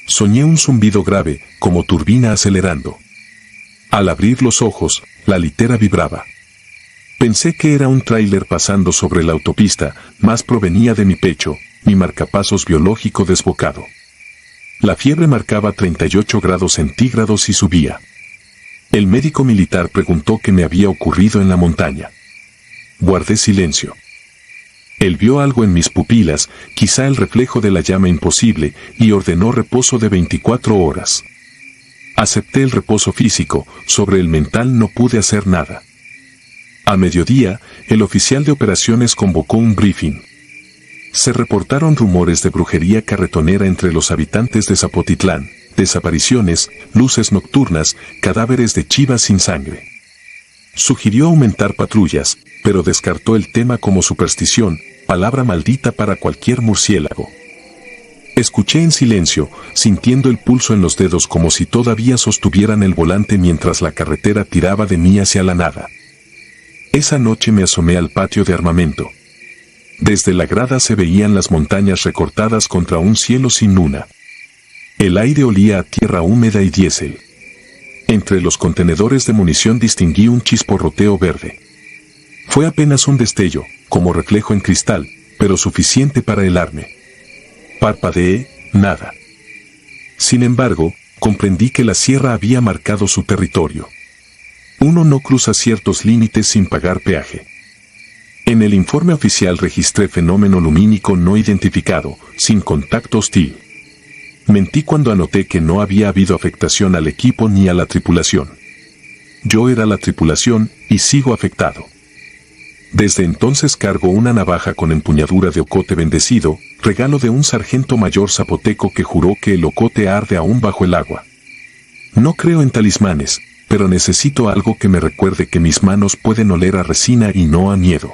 Soñé un zumbido grave, como turbina acelerando. Al abrir los ojos, la litera vibraba. Pensé que era un tráiler pasando sobre la autopista, mas provenía de mi pecho, mi marcapasos biológico desbocado. La fiebre marcaba 38 grados centígrados y subía. El médico militar preguntó qué me había ocurrido en la montaña. Guardé silencio. Él vio algo en mis pupilas, quizá el reflejo de la llama imposible, y ordenó reposo de 24 horas. Acepté el reposo físico, sobre el mental no pude hacer nada. A mediodía, el oficial de operaciones convocó un briefing. Se reportaron rumores de brujería carretonera entre los habitantes de Zapotitlán, desapariciones, luces nocturnas, cadáveres de chivas sin sangre. Sugirió aumentar patrullas, pero descartó el tema como superstición, palabra maldita para cualquier murciélago. Escuché en silencio, sintiendo el pulso en los dedos como si todavía sostuvieran el volante mientras la carretera tiraba de mí hacia la nada. Esa noche me asomé al patio de armamento. Desde la grada se veían las montañas recortadas contra un cielo sin luna. El aire olía a tierra húmeda y diésel. Entre los contenedores de munición distinguí un chisporroteo verde. Fue apenas un destello, como reflejo en cristal, pero suficiente para helarme. Parpadeé, nada. Sin embargo, comprendí que la sierra había marcado su territorio. Uno no cruza ciertos límites sin pagar peaje. En el informe oficial registré fenómeno lumínico no identificado, sin contacto hostil. Mentí cuando anoté que no había habido afectación al equipo ni a la tripulación. Yo era la tripulación, y sigo afectado. Desde entonces cargo una navaja con empuñadura de ocote bendecido, regalo de un sargento mayor zapoteco que juró que el ocote arde aún bajo el agua. No creo en talismanes, pero necesito algo que me recuerde que mis manos pueden oler a resina y no a miedo.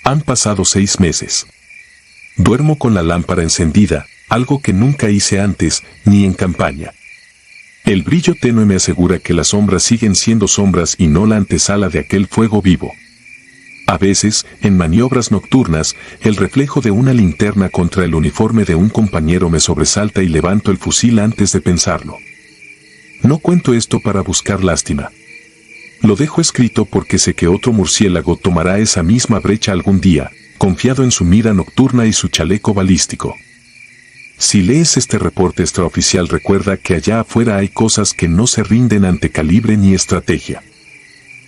Han pasado 6 meses. Duermo con la lámpara encendida, algo que nunca hice antes, ni en campaña. El brillo tenue me asegura que las sombras siguen siendo sombras y no la antesala de aquel fuego vivo. A veces, en maniobras nocturnas, el reflejo de una linterna contra el uniforme de un compañero me sobresalta y levanto el fusil antes de pensarlo. No cuento esto para buscar lástima. Lo dejo escrito porque sé que otro murciélago tomará esa misma brecha algún día, confiado en su mira nocturna y su chaleco balístico. Si lees este reporte extraoficial, recuerda que allá afuera hay cosas que no se rinden ante calibre ni estrategia.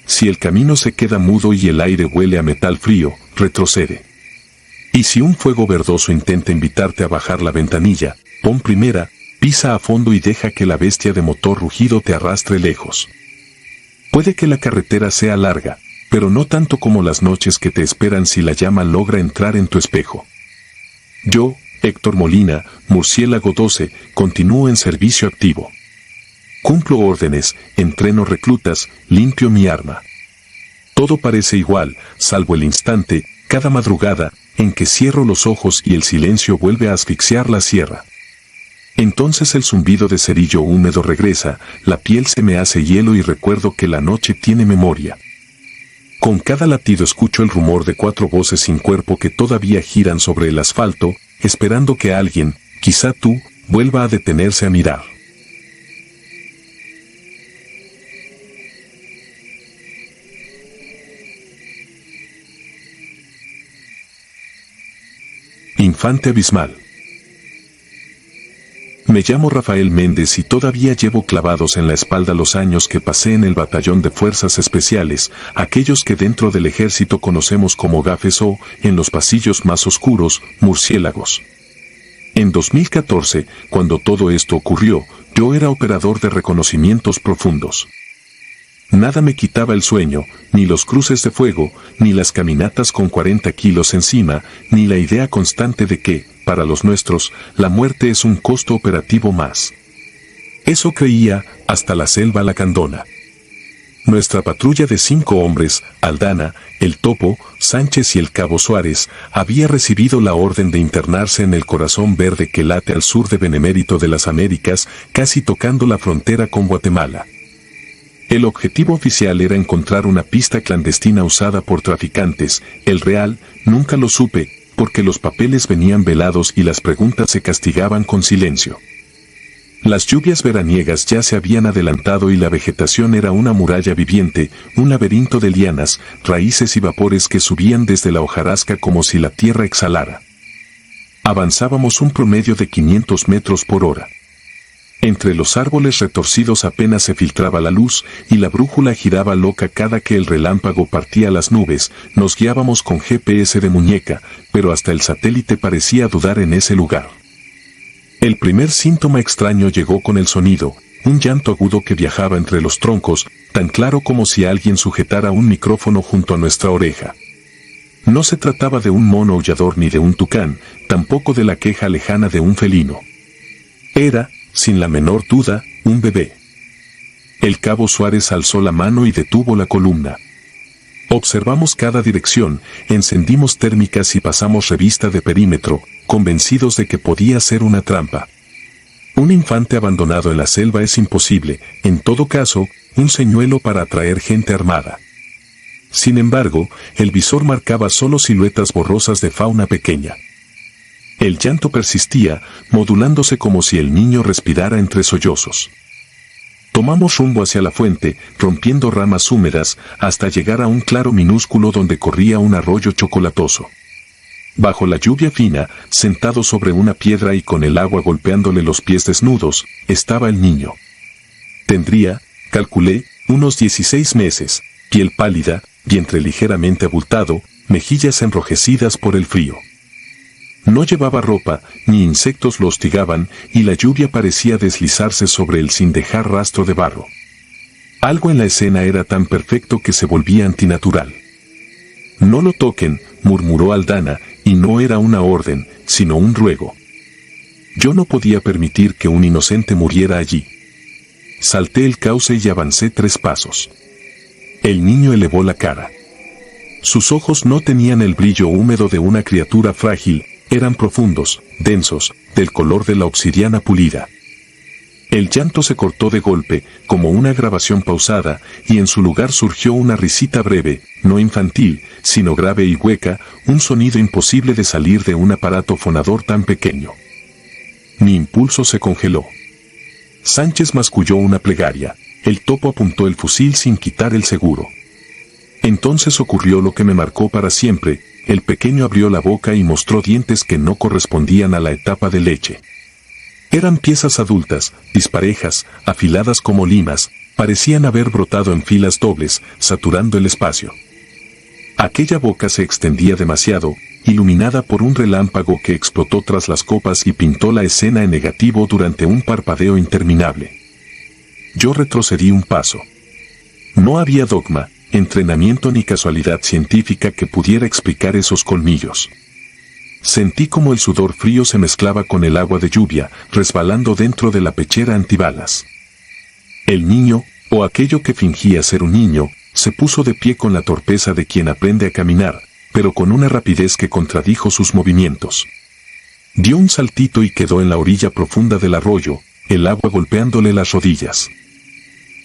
Si el camino se queda mudo y el aire huele a metal frío, retrocede. Y si un fuego verdoso intenta invitarte a bajar la ventanilla, pon primera, pisa a fondo y deja que la bestia de motor rugido te arrastre lejos. Puede que la carretera sea larga, pero no tanto como las noches que te esperan si la llama logra entrar en tu espejo. Yo, Héctor Molina, Murciélago 12, continúo en servicio activo. Cumplo órdenes, entreno reclutas, limpio mi arma. Todo parece igual, salvo el instante, cada madrugada, en que cierro los ojos y el silencio vuelve a asfixiar la sierra. Entonces el zumbido de cerillo húmedo regresa, la piel se me hace hielo y recuerdo que la noche tiene memoria. Con cada latido escucho el rumor de 4 voces sin cuerpo que todavía giran sobre el asfalto, esperando que alguien, quizá tú, vuelva a detenerse a mirar. Infante abismal. Me llamo Rafael Méndez y todavía llevo clavados en la espalda los años que pasé en el batallón de fuerzas especiales, aquellos que dentro del ejército conocemos como gafes o, en los pasillos más oscuros, murciélagos. En 2014, cuando todo esto ocurrió, yo era operador de reconocimientos profundos. Nada me quitaba el sueño, ni los cruces de fuego, ni las caminatas con 40 kilos encima, ni la idea constante de que, para los nuestros, la muerte es un costo operativo más. Eso creía, hasta la selva lacandona. Nuestra patrulla de 5 hombres, Aldana, el Topo, Sánchez y el Cabo Suárez, había recibido la orden de internarse en el corazón verde que late al sur de Benemérito de las Américas, casi tocando la frontera con Guatemala. El objetivo oficial era encontrar una pista clandestina usada por traficantes. El real, nunca lo supe, porque los papeles venían velados y las preguntas se castigaban con silencio. Las lluvias veraniegas ya se habían adelantado y la vegetación era una muralla viviente, un laberinto de lianas, raíces y vapores que subían desde la hojarasca como si la tierra exhalara. Avanzábamos un promedio de 500 metros por hora. Entre los árboles retorcidos apenas se filtraba la luz, y la brújula giraba loca cada que el relámpago partía las nubes. Nos guiábamos con GPS de muñeca, pero hasta el satélite parecía dudar en ese lugar. El primer síntoma extraño llegó con el sonido, un llanto agudo que viajaba entre los troncos, tan claro como si alguien sujetara un micrófono junto a nuestra oreja. No se trataba de un mono aullador ni de un tucán, tampoco de la queja lejana de un felino. Era, sin la menor duda, un bebé. El Cabo Suárez alzó la mano y detuvo la columna. Observamos cada dirección, encendimos térmicas y pasamos revista de perímetro, convencidos de que podía ser una trampa. Un infante abandonado en la selva es imposible, en todo caso, un señuelo para atraer gente armada. Sin embargo, el visor marcaba solo siluetas borrosas de fauna pequeña. El llanto persistía, modulándose como si el niño respirara entre sollozos. Tomamos rumbo hacia la fuente, rompiendo ramas húmedas, hasta llegar a un claro minúsculo donde corría un arroyo chocolatoso. Bajo la lluvia fina, sentado sobre una piedra y con el agua golpeándole los pies desnudos, estaba el niño. Tendría, calculé, unos 16 meses, piel pálida, vientre ligeramente abultado, mejillas enrojecidas por el frío. No llevaba ropa, ni insectos lo hostigaban, y la lluvia parecía deslizarse sobre él sin dejar rastro de barro. Algo en la escena era tan perfecto que se volvía antinatural. «No lo toquen», murmuró Aldana, y no era una orden, sino un ruego. Yo no podía permitir que un inocente muriera allí. Salté el cauce y avancé 3 pasos. El niño elevó la cara. Sus ojos no tenían el brillo húmedo de una criatura frágil, eran profundos, densos, del color de la obsidiana pulida. El llanto se cortó de golpe, como una grabación pausada, y en su lugar surgió una risita breve, no infantil, sino grave y hueca, un sonido imposible de salir de un aparato fonador tan pequeño. Mi impulso se congeló. Sánchez masculló una plegaria, el Topo apuntó el fusil sin quitar el seguro. Entonces ocurrió lo que me marcó para siempre. El pequeño abrió la boca y mostró dientes que no correspondían a la etapa de leche. Eran piezas adultas, disparejas, afiladas como limas, Parecían haber brotado en filas dobles, saturando el espacio. Aquella boca se extendía demasiado, iluminada por un relámpago que explotó tras las copas y pintó la escena en negativo durante un parpadeo interminable. Yo retrocedí un paso. No había dogma, entrenamiento ni casualidad científica que pudiera explicar esos colmillos. Sentí como el sudor frío se mezclaba con el agua de lluvia, resbalando dentro de la pechera antibalas. El niño, o aquello que fingía ser un niño, se puso de pie con la torpeza de quien aprende a caminar, pero con una rapidez que contradijo sus movimientos. Dio un saltito y quedó en la orilla profunda del arroyo, el agua golpeándole las rodillas.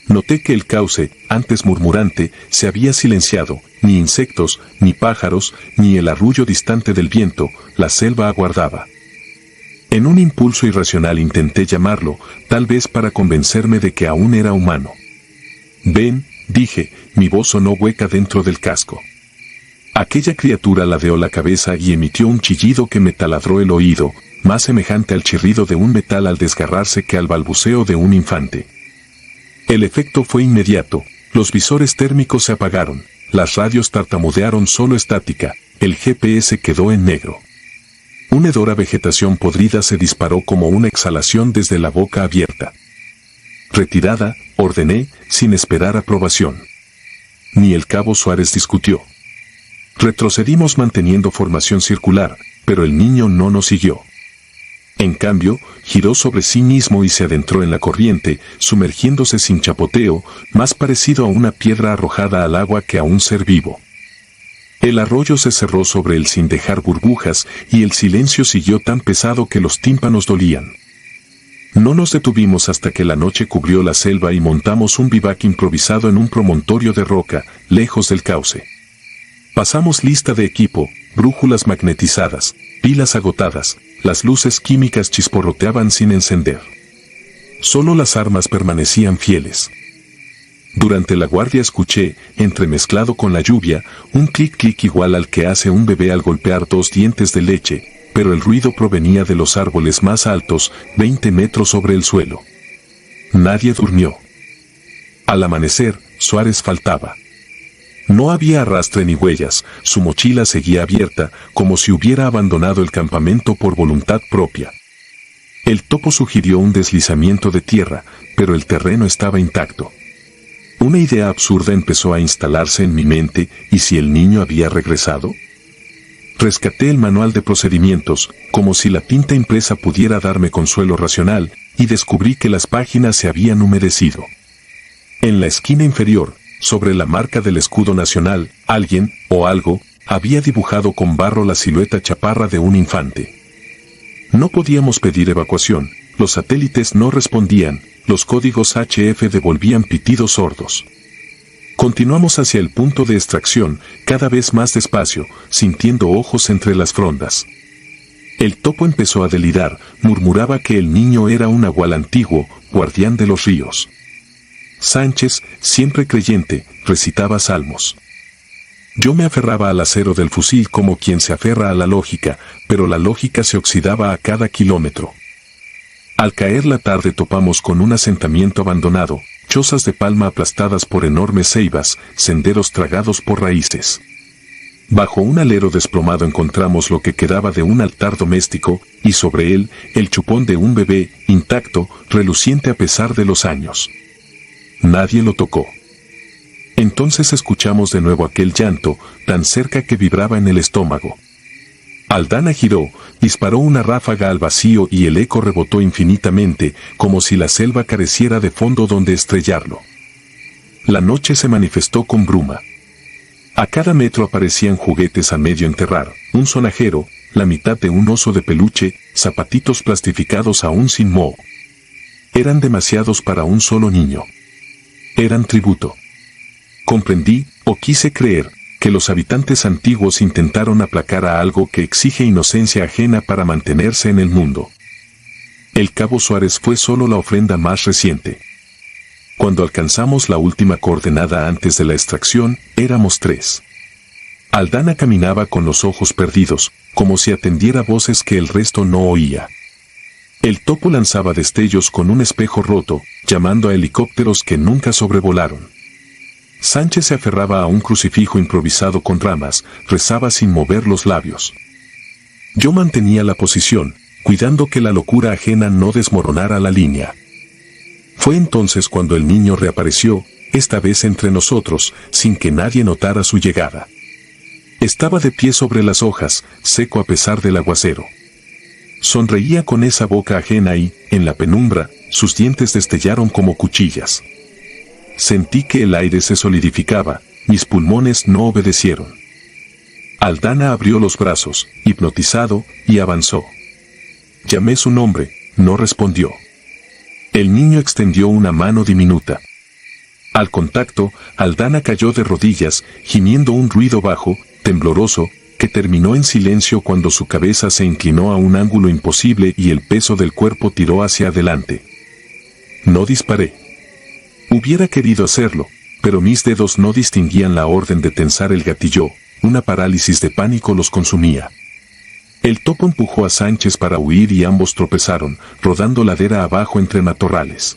Noté que el cauce, antes murmurante, se había silenciado, ni insectos, ni pájaros, ni el arrullo distante del viento, la selva aguardaba. En un impulso irracional intenté llamarlo, tal vez para convencerme de que aún era humano. «Ven», dije, mi voz sonó hueca dentro del casco. Aquella criatura ladeó la cabeza y emitió un chillido que me taladró el oído, más semejante al chirrido de un metal al desgarrarse que al balbuceo de un infante. El efecto fue inmediato, los visores térmicos se apagaron, las radios tartamudearon solo estática, el GPS quedó en negro. Una hedora vegetación podrida se disparó como una exhalación desde la boca abierta. Retirada, ordené, sin esperar aprobación. Ni el cabo Suárez discutió. Retrocedimos manteniendo formación circular, pero el niño no nos siguió. En cambio, giró sobre sí mismo y se adentró en la corriente, sumergiéndose sin chapoteo, más parecido a una piedra arrojada al agua que a un ser vivo. El arroyo se cerró sobre él sin dejar burbujas y el silencio siguió tan pesado que los tímpanos dolían. No nos detuvimos hasta que la noche cubrió la selva y montamos un bivac improvisado en un promontorio de roca, lejos del cauce. Pasamos lista de equipo, brújulas magnetizadas, pilas agotadas, las luces químicas chisporroteaban sin encender. Solo las armas permanecían fieles. Durante la guardia escuché, entremezclado con la lluvia, un clic-clic igual al que hace un bebé al golpear dos dientes de leche, pero el ruido provenía de los árboles más altos, 20 metros sobre el suelo. Nadie durmió. Al amanecer, Suárez faltaba. No había arrastre ni huellas, su mochila seguía abierta, como si hubiera abandonado el campamento por voluntad propia. El topo sugirió un deslizamiento de tierra, pero el terreno estaba intacto. Una idea absurda empezó a instalarse en mi mente, ¿y si el niño había regresado? Rescaté el manual de procedimientos, como si la tinta impresa pudiera darme consuelo racional, y descubrí que las páginas se habían humedecido. En la esquina inferior, sobre la marca del escudo nacional, alguien, o algo, había dibujado con barro la silueta chaparra de un infante. No podíamos pedir evacuación, los satélites no respondían, los códigos HF devolvían pitidos sordos. Continuamos hacia el punto de extracción, cada vez más despacio, sintiendo ojos entre las frondas. El topo empezó a delirar, murmuraba que el niño era un nahual antiguo, guardián de los ríos. Sánchez, siempre creyente, recitaba salmos. Yo me aferraba al acero del fusil como quien se aferra a la lógica, pero la lógica se oxidaba a cada kilómetro. Al caer la tarde topamos con un asentamiento abandonado, chozas de palma aplastadas por enormes ceibas, senderos tragados por raíces. Bajo un alero desplomado encontramos lo que quedaba de un altar doméstico, y sobre él, el chupón de un bebé, intacto, reluciente a pesar de los años. Nadie lo tocó. Entonces escuchamos de nuevo aquel llanto, tan cerca que vibraba en el estómago. Aldana giró, disparó una ráfaga al vacío y el eco rebotó infinitamente, como si la selva careciera de fondo donde estrellarlo. La noche se manifestó con bruma. A cada metro aparecían juguetes a medio enterrar, un sonajero, la mitad de un oso de peluche, zapatitos plastificados aún sin moho. Eran demasiados para un solo niño. Eran tributo. Comprendí, o quise creer, que los habitantes antiguos intentaron aplacar a algo que exige inocencia ajena para mantenerse en el mundo. El cabo Suárez fue solo la ofrenda más reciente. Cuando alcanzamos la última coordenada antes de la extracción, éramos 3. Aldana caminaba con los ojos perdidos, como si atendiera voces que el resto no oía. El topo lanzaba destellos con un espejo roto, llamando a helicópteros que nunca sobrevolaron. Sánchez se aferraba a un crucifijo improvisado con ramas, rezaba sin mover los labios. Yo mantenía la posición, cuidando que la locura ajena no desmoronara la línea. Fue entonces cuando el niño reapareció, esta vez entre nosotros, sin que nadie notara su llegada. Estaba de pie sobre las hojas, seco a pesar del aguacero. Sonreía con esa boca ajena y, en la penumbra, sus dientes destellaron como cuchillas. Sentí que el aire se solidificaba, mis pulmones no obedecieron. Aldana abrió los brazos, hipnotizado, y avanzó. Llamé su nombre, no respondió. El niño extendió una mano diminuta. Al contacto, Aldana cayó de rodillas, gimiendo un ruido bajo, tembloroso, que terminó en silencio cuando su cabeza se inclinó a un ángulo imposible y el peso del cuerpo tiró hacia adelante. No disparé. Hubiera querido hacerlo, pero mis dedos no distinguían la orden de tensar el gatillo, una parálisis de pánico los consumía. El topo empujó a Sánchez para huir y ambos tropezaron, rodando ladera abajo entre matorrales.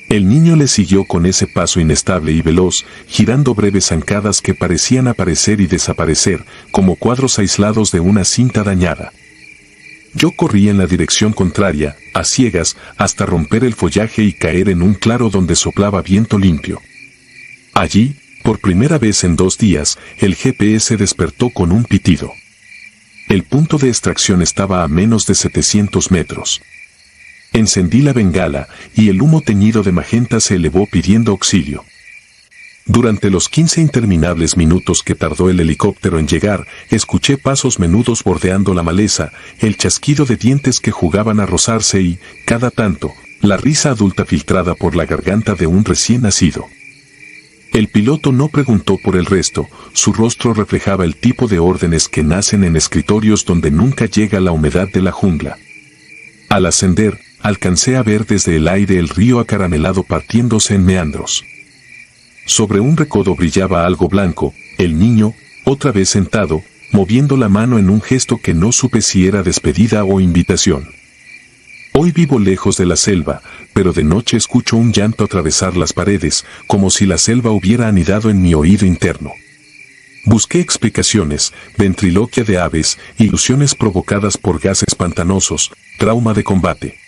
El niño le siguió con ese paso inestable y veloz, girando breves zancadas que parecían aparecer y desaparecer, como cuadros aislados de una cinta dañada. Yo corrí en la dirección contraria, a ciegas, hasta romper el follaje y caer en un claro donde soplaba viento limpio. Allí, por primera vez en 2 días, el GPS despertó con un pitido. El punto de extracción estaba a menos de 700 metros. Encendí la bengala, y el humo teñido de magenta se elevó pidiendo auxilio. Durante los 15 interminables minutos que tardó el helicóptero en llegar, escuché pasos menudos bordeando la maleza, el chasquido de dientes que jugaban a rozarse y, cada tanto, la risa adulta filtrada por la garganta de un recién nacido. El piloto no preguntó por el resto, su rostro reflejaba el tipo de órdenes que nacen en escritorios donde nunca llega la humedad de la jungla. Al ascender, alcancé a ver desde el aire el río acaramelado partiéndose en meandros. Sobre un recodo brillaba algo blanco, el niño, otra vez sentado, moviendo la mano en un gesto que no supe si era despedida o invitación. Hoy vivo lejos de la selva, pero de noche escucho un llanto atravesar las paredes, como si la selva hubiera anidado en mi oído interno. Busqué explicaciones, ventriloquia de aves, ilusiones provocadas por gases pantanosos, trauma de combate.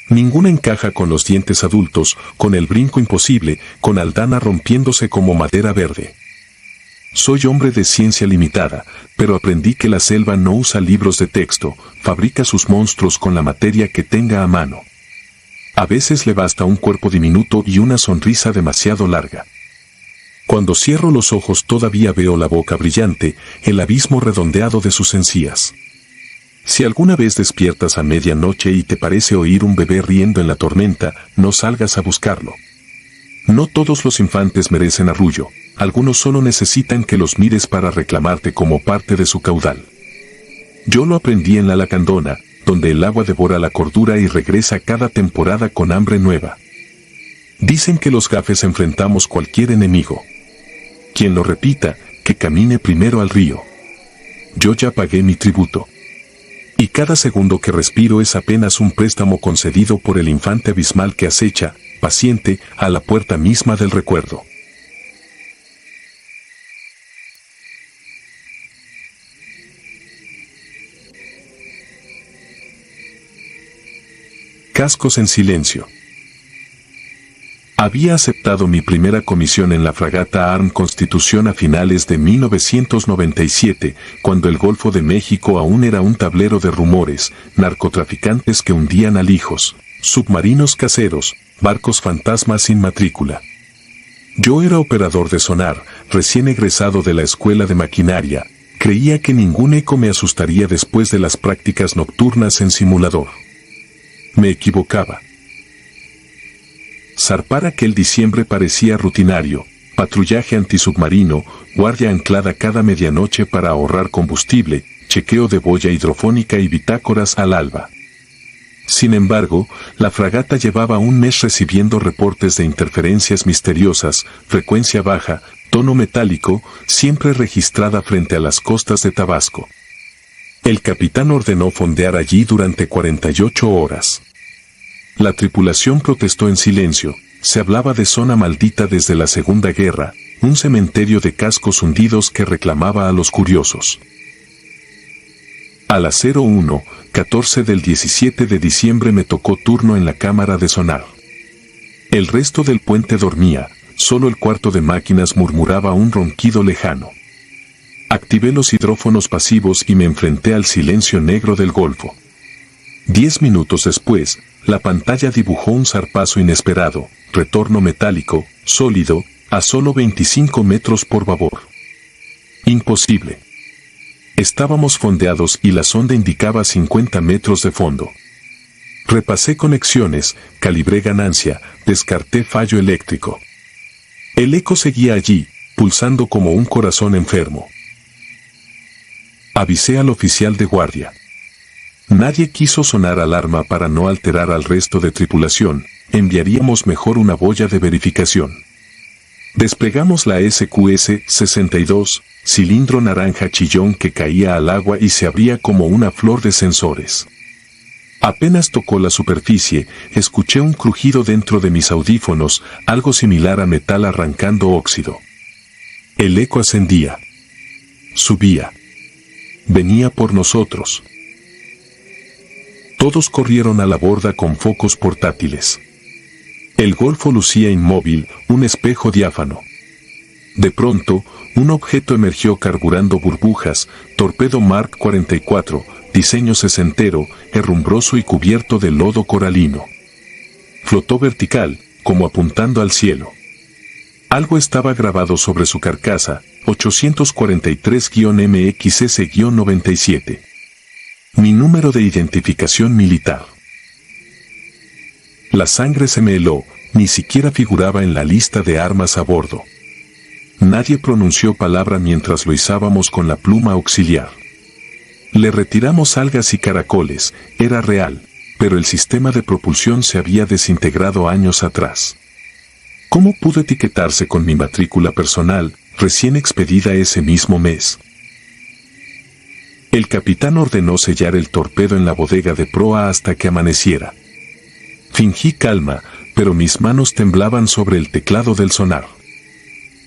Ninguna encaja con los dientes adultos, con el brinco imposible, con Aldana rompiéndose como madera verde. Soy hombre de ciencia limitada, pero aprendí que la selva no usa libros de texto, fabrica sus monstruos con la materia que tenga a mano. A veces le basta un cuerpo diminuto y una sonrisa demasiado larga. Cuando cierro los ojos todavía veo la boca brillante, el abismo redondeado de sus encías. Si alguna vez despiertas a medianoche y te parece oír un bebé riendo en la tormenta, no salgas a buscarlo. No todos los infantes merecen arrullo, algunos solo necesitan que los mires para reclamarte como parte de su caudal. Yo lo aprendí en la Lacandona, donde el agua devora la cordura y regresa cada temporada con hambre nueva. Dicen que los gafes enfrentamos cualquier enemigo. Quien lo repita, que camine primero al río. Yo ya pagué mi tributo. Y cada segundo que respiro es apenas un préstamo concedido por el infante abismal que acecha, paciente, a la puerta misma del recuerdo. Cascos en silencio. Había aceptado mi primera comisión en la fragata Arm Constitución a finales de 1997, cuando el Golfo de México aún era un tablero de rumores, narcotraficantes que hundían alijos, submarinos caseros, barcos fantasmas sin matrícula. Yo era operador de sonar, recién egresado de la escuela de maquinaria, creía que ningún eco me asustaría después de las prácticas nocturnas en simulador. Me equivocaba. Zarpar aquel diciembre parecía rutinario, patrullaje antisubmarino, guardia anclada cada medianoche para ahorrar combustible, chequeo de boya hidrofónica y bitácoras al alba. Sin embargo, la fragata llevaba un mes recibiendo reportes de interferencias misteriosas, frecuencia baja, tono metálico, siempre registrada frente a las costas de Tabasco. El capitán ordenó fondear allí durante 48 horas. La tripulación protestó en silencio. Se hablaba de zona maldita desde la Segunda Guerra, un cementerio de cascos hundidos que reclamaba a los curiosos. A las 01:14 del 17 de diciembre me tocó turno en la cámara de sonar. El resto del puente dormía, solo el cuarto de máquinas murmuraba un ronquido lejano. Activé los hidrófonos pasivos y me enfrenté al silencio negro del Golfo. 10 minutos después, la pantalla dibujó un zarpazo inesperado, retorno metálico, sólido, a solo 25 metros por babor. Imposible. Estábamos fondeados y la sonda indicaba 50 metros de fondo. Repasé conexiones, calibré ganancia, descarté fallo eléctrico. El eco seguía allí, pulsando como un corazón enfermo. Avisé al oficial de guardia. Nadie quiso sonar alarma para no alterar al resto de tripulación, enviaríamos mejor una boya de verificación. Desplegamos la SQS-62, cilindro naranja chillón que caía al agua y se abría como una flor de sensores. Apenas tocó la superficie, escuché un crujido dentro de mis audífonos, algo similar a metal arrancando óxido. El eco ascendía. Subía. Venía por nosotros. Todos corrieron a la borda con focos portátiles. El Golfo lucía inmóvil, un espejo diáfano. De pronto, un objeto emergió carburando burbujas, torpedo Mark 44, diseño sesentero, herrumbroso y cubierto de lodo coralino. Flotó vertical, como apuntando al cielo. Algo estaba grabado sobre su carcasa, 843-MXS-97. Mi número de identificación militar. La sangre se me heló, ni siquiera figuraba en la lista de armas a bordo. Nadie pronunció palabra mientras lo izábamos con la pluma auxiliar. Le retiramos algas y caracoles, era real, pero el sistema de propulsión se había desintegrado años atrás. ¿Cómo pudo etiquetarse con mi matrícula personal, recién expedida ese mismo mes? El capitán ordenó sellar el torpedo en la bodega de proa hasta que amaneciera. Fingí calma, pero mis manos temblaban sobre el teclado del sonar.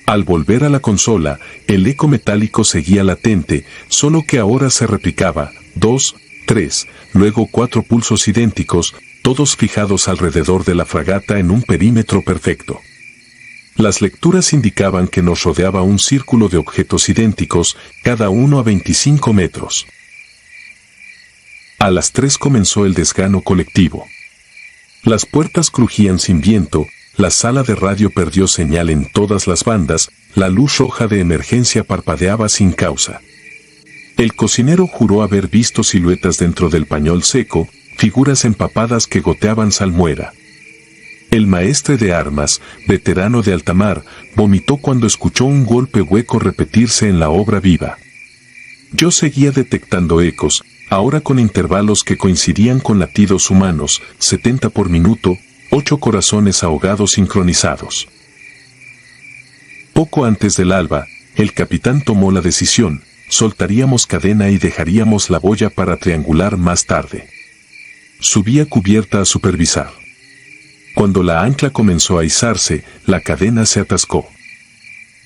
Al volver a la consola, el eco metálico seguía latente, solo que ahora se replicaba, 2, 3, luego 4 pulsos idénticos, todos fijados alrededor de la fragata en un perímetro perfecto. Las lecturas indicaban que nos rodeaba un círculo de objetos idénticos, cada uno a 25 metros. A las 3 comenzó el desgano colectivo. Las puertas crujían sin viento, la sala de radio perdió señal en todas las bandas, la luz roja de emergencia parpadeaba sin causa. El cocinero juró haber visto siluetas dentro del pañol seco, figuras empapadas que goteaban salmuera. El maestre de armas, veterano de alta mar, vomitó cuando escuchó un golpe hueco repetirse en la obra viva. Yo seguía detectando ecos, ahora con intervalos que coincidían con latidos humanos, 70 por minuto, 8 corazones ahogados sincronizados. Poco antes del alba, el capitán tomó la decisión, soltaríamos cadena y dejaríamos la boya para triangular más tarde. Subí a cubierta a supervisar. Cuando la ancla comenzó a izarse, la cadena se atascó.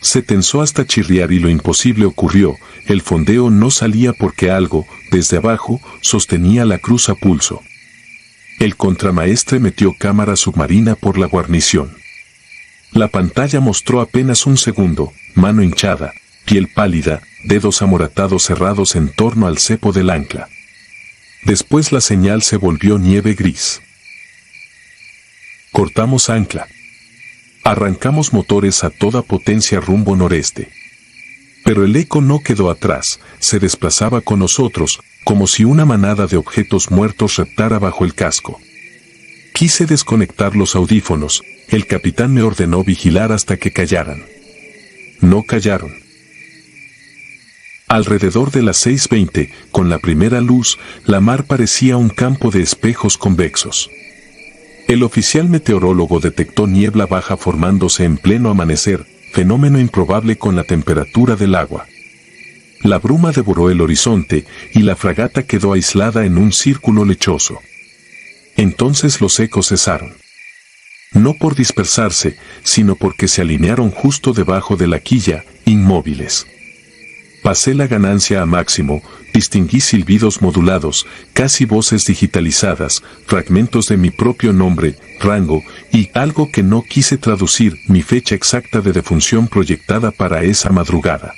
Se tensó hasta chirriar y lo imposible ocurrió, el fondeo no salía porque algo, desde abajo, sostenía la cruz a pulso. El contramaestre metió cámara submarina por la guarnición. La pantalla mostró apenas un segundo, mano hinchada, piel pálida, dedos amoratados cerrados en torno al cepo del ancla. Después la señal se volvió nieve gris. Cortamos ancla. Arrancamos motores a toda potencia rumbo noreste. Pero el eco no quedó atrás, se desplazaba con nosotros, como si una manada de objetos muertos reptara bajo el casco. Quise desconectar los audífonos, el capitán me ordenó vigilar hasta que callaran. No callaron. Alrededor de las 6:20, con la primera luz, la mar parecía un campo de espejos convexos. El oficial meteorólogo detectó niebla baja formándose en pleno amanecer, fenómeno improbable con la temperatura del agua. La bruma devoró el horizonte y la fragata quedó aislada en un círculo lechoso. Entonces los ecos cesaron. No por dispersarse, sino porque se alinearon justo debajo de la quilla, inmóviles. Pasé la ganancia a máximo, distinguí silbidos modulados, casi voces digitalizadas, fragmentos de mi propio nombre, rango, y algo que no quise traducir, mi fecha exacta de defunción proyectada para esa madrugada.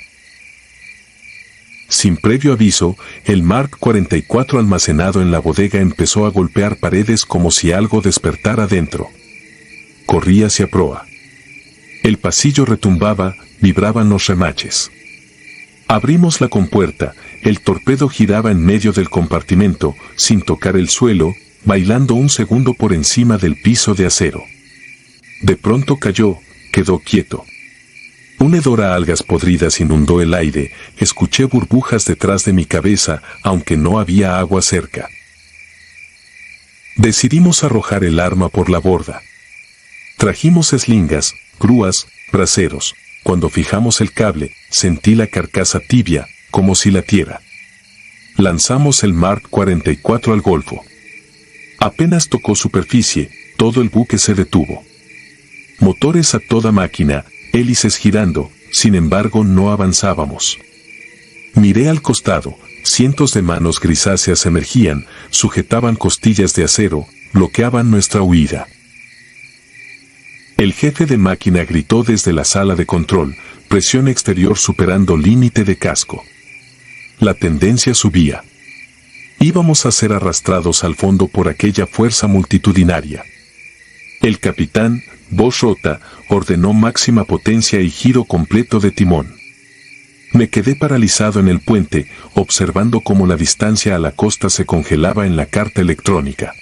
Sin previo aviso, el Mark 44 almacenado en la bodega empezó a golpear paredes como si algo despertara dentro. Corrí hacia proa. El pasillo retumbaba, vibraban los remaches. Abrimos la compuerta, el torpedo giraba en medio del compartimento, sin tocar el suelo, bailando un segundo por encima del piso de acero. De pronto cayó, quedó quieto. Un hedor a algas podridas inundó el aire, escuché burbujas detrás de mi cabeza, aunque no había agua cerca. Decidimos arrojar el arma por la borda. Trajimos eslingas, grúas, braseros. Cuando fijamos el cable, sentí la carcasa tibia, como si latiera. Lanzamos el Mark 44 al golfo. Apenas tocó superficie, todo el buque se detuvo. Motores a toda máquina, hélices girando, sin embargo no avanzábamos. Miré al costado, cientos de manos grisáceas emergían, sujetaban costillas de acero, bloqueaban nuestra huida. El jefe de máquina gritó desde la sala de control, presión exterior superando límite de casco. La tendencia subía. Íbamos a ser arrastrados al fondo por aquella fuerza multitudinaria. El capitán, voz rota, ordenó máxima potencia y giro completo de timón. Me quedé paralizado en el puente, observando cómo la distancia a la costa se congelaba en la carta electrónica.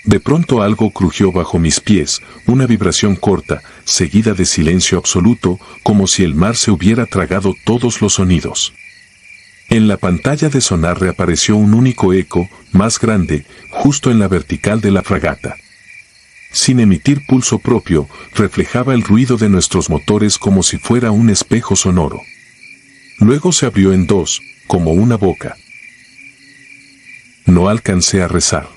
De pronto algo crujió bajo mis pies, una vibración corta, seguida de silencio absoluto, como si el mar se hubiera tragado todos los sonidos. En la pantalla de sonar reapareció un único eco, más grande, justo en la vertical de la fragata. Sin emitir pulso propio, reflejaba el ruido de nuestros motores como si fuera un espejo sonoro. Luego se abrió en dos, como una boca. No alcancé a rezar.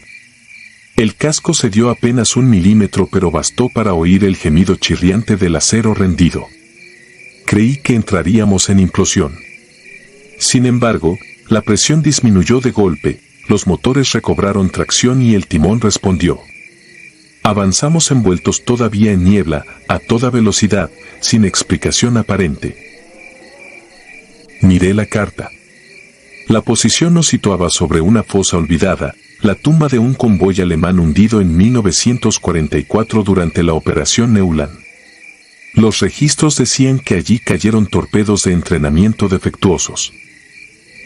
El casco cedió apenas 1 milímetro, pero bastó para oír el gemido chirriante del acero rendido. Creí que entraríamos en implosión. Sin embargo, la presión disminuyó de golpe, los motores recobraron tracción y el timón respondió. Avanzamos envueltos todavía en niebla, a toda velocidad, sin explicación aparente. Miré la carta. La posición nos situaba sobre una fosa olvidada, la tumba de un convoy alemán hundido en 1944 durante la Operación Neuland. Los registros decían que allí cayeron torpedos de entrenamiento defectuosos.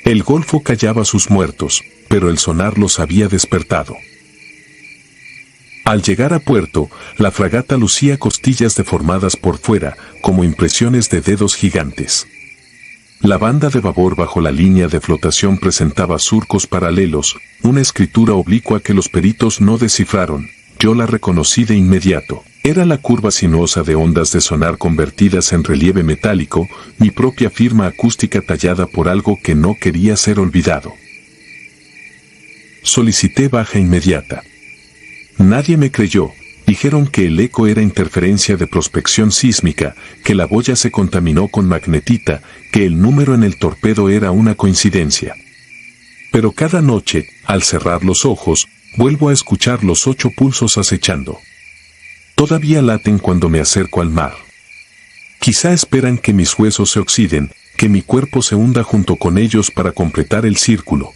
El Golfo callaba sus muertos, pero el sonar los había despertado. Al llegar a puerto, la fragata lucía costillas deformadas por fuera, como impresiones de dedos gigantes. La banda de babor bajo la línea de flotación presentaba surcos paralelos, una escritura oblicua que los peritos no descifraron. Yo la reconocí de inmediato. Era la curva sinuosa de ondas de sonar convertidas en relieve metálico, mi propia firma acústica tallada por algo que no quería ser olvidado. Solicité baja inmediata. Nadie me creyó. Dijeron que el eco era interferencia de prospección sísmica, que la boya se contaminó con magnetita, que el número en el torpedo era una coincidencia. Pero cada noche, al cerrar los ojos, vuelvo a escuchar los 8 pulsos acechando. Todavía laten cuando me acerco al mar. Quizá esperan que mis huesos se oxiden, que mi cuerpo se hunda junto con ellos para completar el círculo.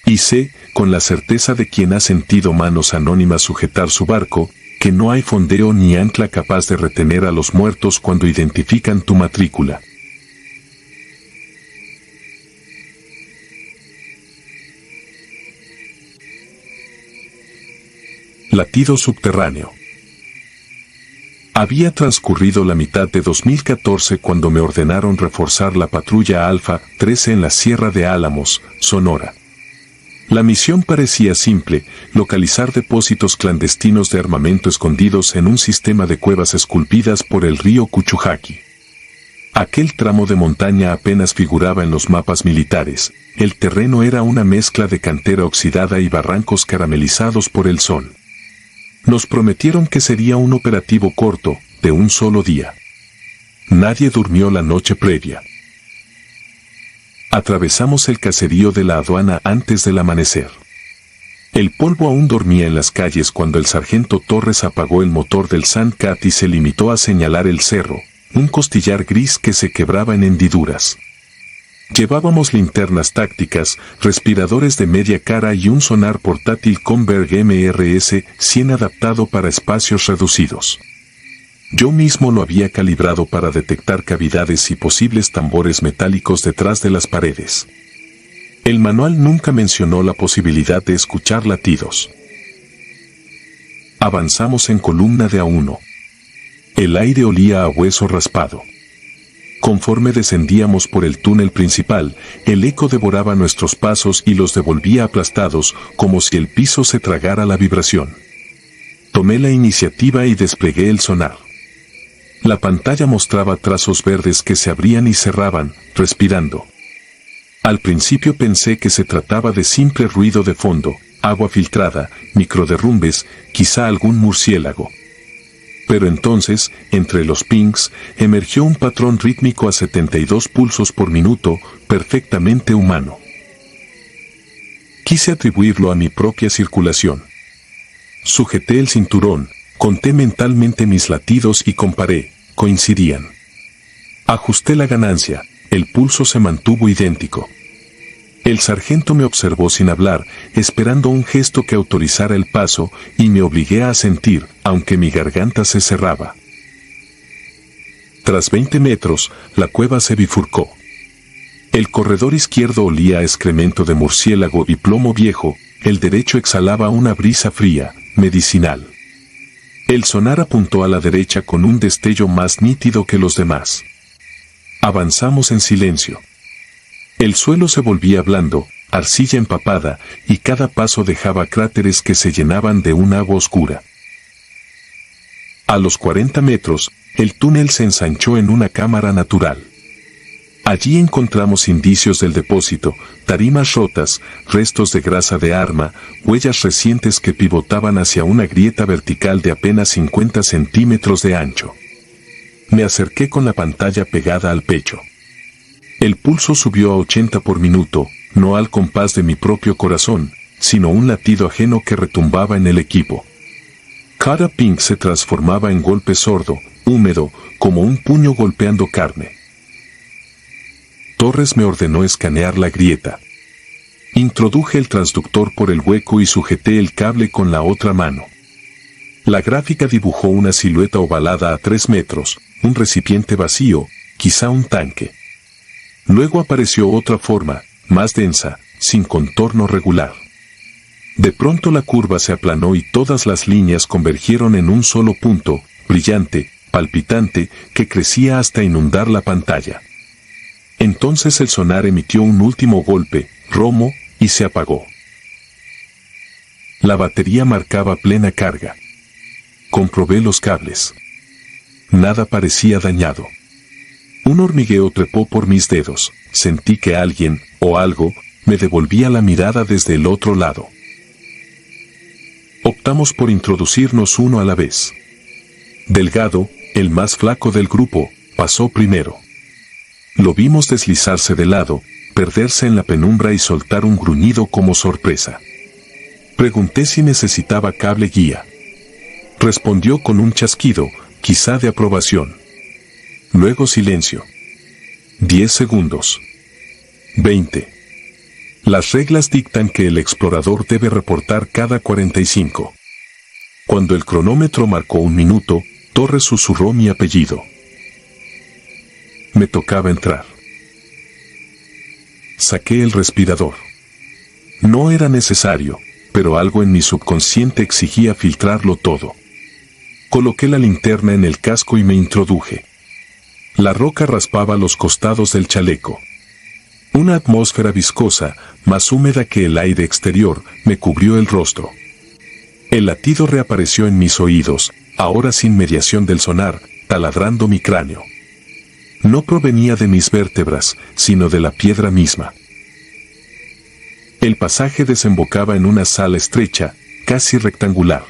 Y sé, con la certeza de quien ha sentido manos anónimas sujetar su barco, que no hay fondeo ni ancla capaz de retener a los muertos cuando identifican tu matrícula. Latido subterráneo. Había transcurrido la mitad de 2014 cuando me ordenaron reforzar la patrulla Alfa 13 en la Sierra de Álamos, Sonora. La misión parecía simple, localizar depósitos clandestinos de armamento escondidos en un sistema de cuevas esculpidas por el río Cuchujaqui. Aquel tramo de montaña apenas figuraba en los mapas militares. El terreno era una mezcla de cantera oxidada y barrancos caramelizados por el sol. Nos prometieron que sería un operativo corto, de un solo día. Nadie durmió la noche previa. Atravesamos el caserío de la aduana antes del amanecer. El polvo aún dormía en las calles cuando el sargento Torres apagó el motor del Sandcat y se limitó a señalar el cerro, un costillar gris que se quebraba en hendiduras. Llevábamos linternas tácticas, respiradores de media cara y un sonar portátil Kongsberg MRS-100 adaptado para espacios reducidos. Yo mismo lo había calibrado para detectar cavidades y posibles tambores metálicos detrás de las paredes. El manual nunca mencionó la posibilidad de escuchar latidos. Avanzamos en columna de a uno. El aire olía a hueso raspado. Conforme descendíamos por el túnel principal, el eco devoraba nuestros pasos y los devolvía aplastados, como si el piso se tragara la vibración. Tomé la iniciativa y desplegué el sonar. La pantalla mostraba trazos verdes que se abrían y cerraban, respirando. Al principio pensé que se trataba de simple ruido de fondo, agua filtrada, microderrumbes, quizá algún murciélago. Pero entonces, entre los pings, emergió un patrón rítmico a 72 pulsos por minuto, perfectamente humano. Quise atribuirlo a mi propia circulación. Sujeté el cinturón, conté mentalmente mis latidos y comparé, coincidían. Ajusté la ganancia, el pulso se mantuvo idéntico. El sargento me observó sin hablar, esperando un gesto que autorizara el paso, y me obligué a asentir, aunque mi garganta se cerraba. Tras 20 metros, la cueva se bifurcó. El corredor izquierdo olía a excremento de murciélago y plomo viejo, el derecho exhalaba una brisa fría, medicinal. El sonar apuntó a la derecha con un destello más nítido que los demás. Avanzamos en silencio. El suelo se volvía blando, arcilla empapada, y cada paso dejaba cráteres que se llenaban de un agua oscura. A los 40 metros, el túnel se ensanchó en una cámara natural. Allí encontramos indicios del depósito, tarimas rotas, restos de grasa de arma, huellas recientes que pivotaban hacia una grieta vertical de apenas 50 centímetros de ancho. Me acerqué con la pantalla pegada al pecho. El pulso subió a 80 por minuto, no al compás de mi propio corazón, sino un latido ajeno que retumbaba en el equipo. Cada ping se transformaba en golpe sordo, húmedo, como un puño golpeando carne. Torres me ordenó escanear la grieta. Introduje el transductor por el hueco y sujeté el cable con la otra mano. La gráfica dibujó una silueta ovalada a 3 metros, un recipiente vacío, quizá un tanque. Luego apareció otra forma, más densa, sin contorno regular. De pronto la curva se aplanó y todas las líneas convergieron en un solo punto, brillante, palpitante, que crecía hasta inundar la pantalla. Entonces el sonar emitió un último golpe, romo, y se apagó. La batería marcaba plena carga. Comprobé los cables. Nada parecía dañado. Un hormigueo trepó por mis dedos, sentí que alguien, o algo, me devolvía la mirada desde el otro lado. Optamos por introducirnos uno a la vez. Delgado, el más flaco del grupo, pasó primero. Lo vimos deslizarse de lado, perderse en la penumbra y soltar un gruñido como sorpresa. Pregunté si necesitaba cable guía. Respondió con un chasquido, quizá de aprobación. Luego silencio. 10 segundos. 20. Las reglas dictan que el explorador debe reportar cada 45. Cuando el cronómetro marcó 1 minuto, Torres susurró mi apellido. Me tocaba entrar. Saqué el respirador. No era necesario, pero algo en mi subconsciente exigía filtrarlo todo. Coloqué la linterna en el casco y me introduje. La roca raspaba los costados del chaleco. Una atmósfera viscosa, más húmeda que el aire exterior, me cubrió el rostro. El latido reapareció en mis oídos, ahora sin mediación del sonar, taladrando mi cráneo. No provenía de mis vértebras, sino de la piedra misma. El pasaje desembocaba en una sala estrecha, casi rectangular.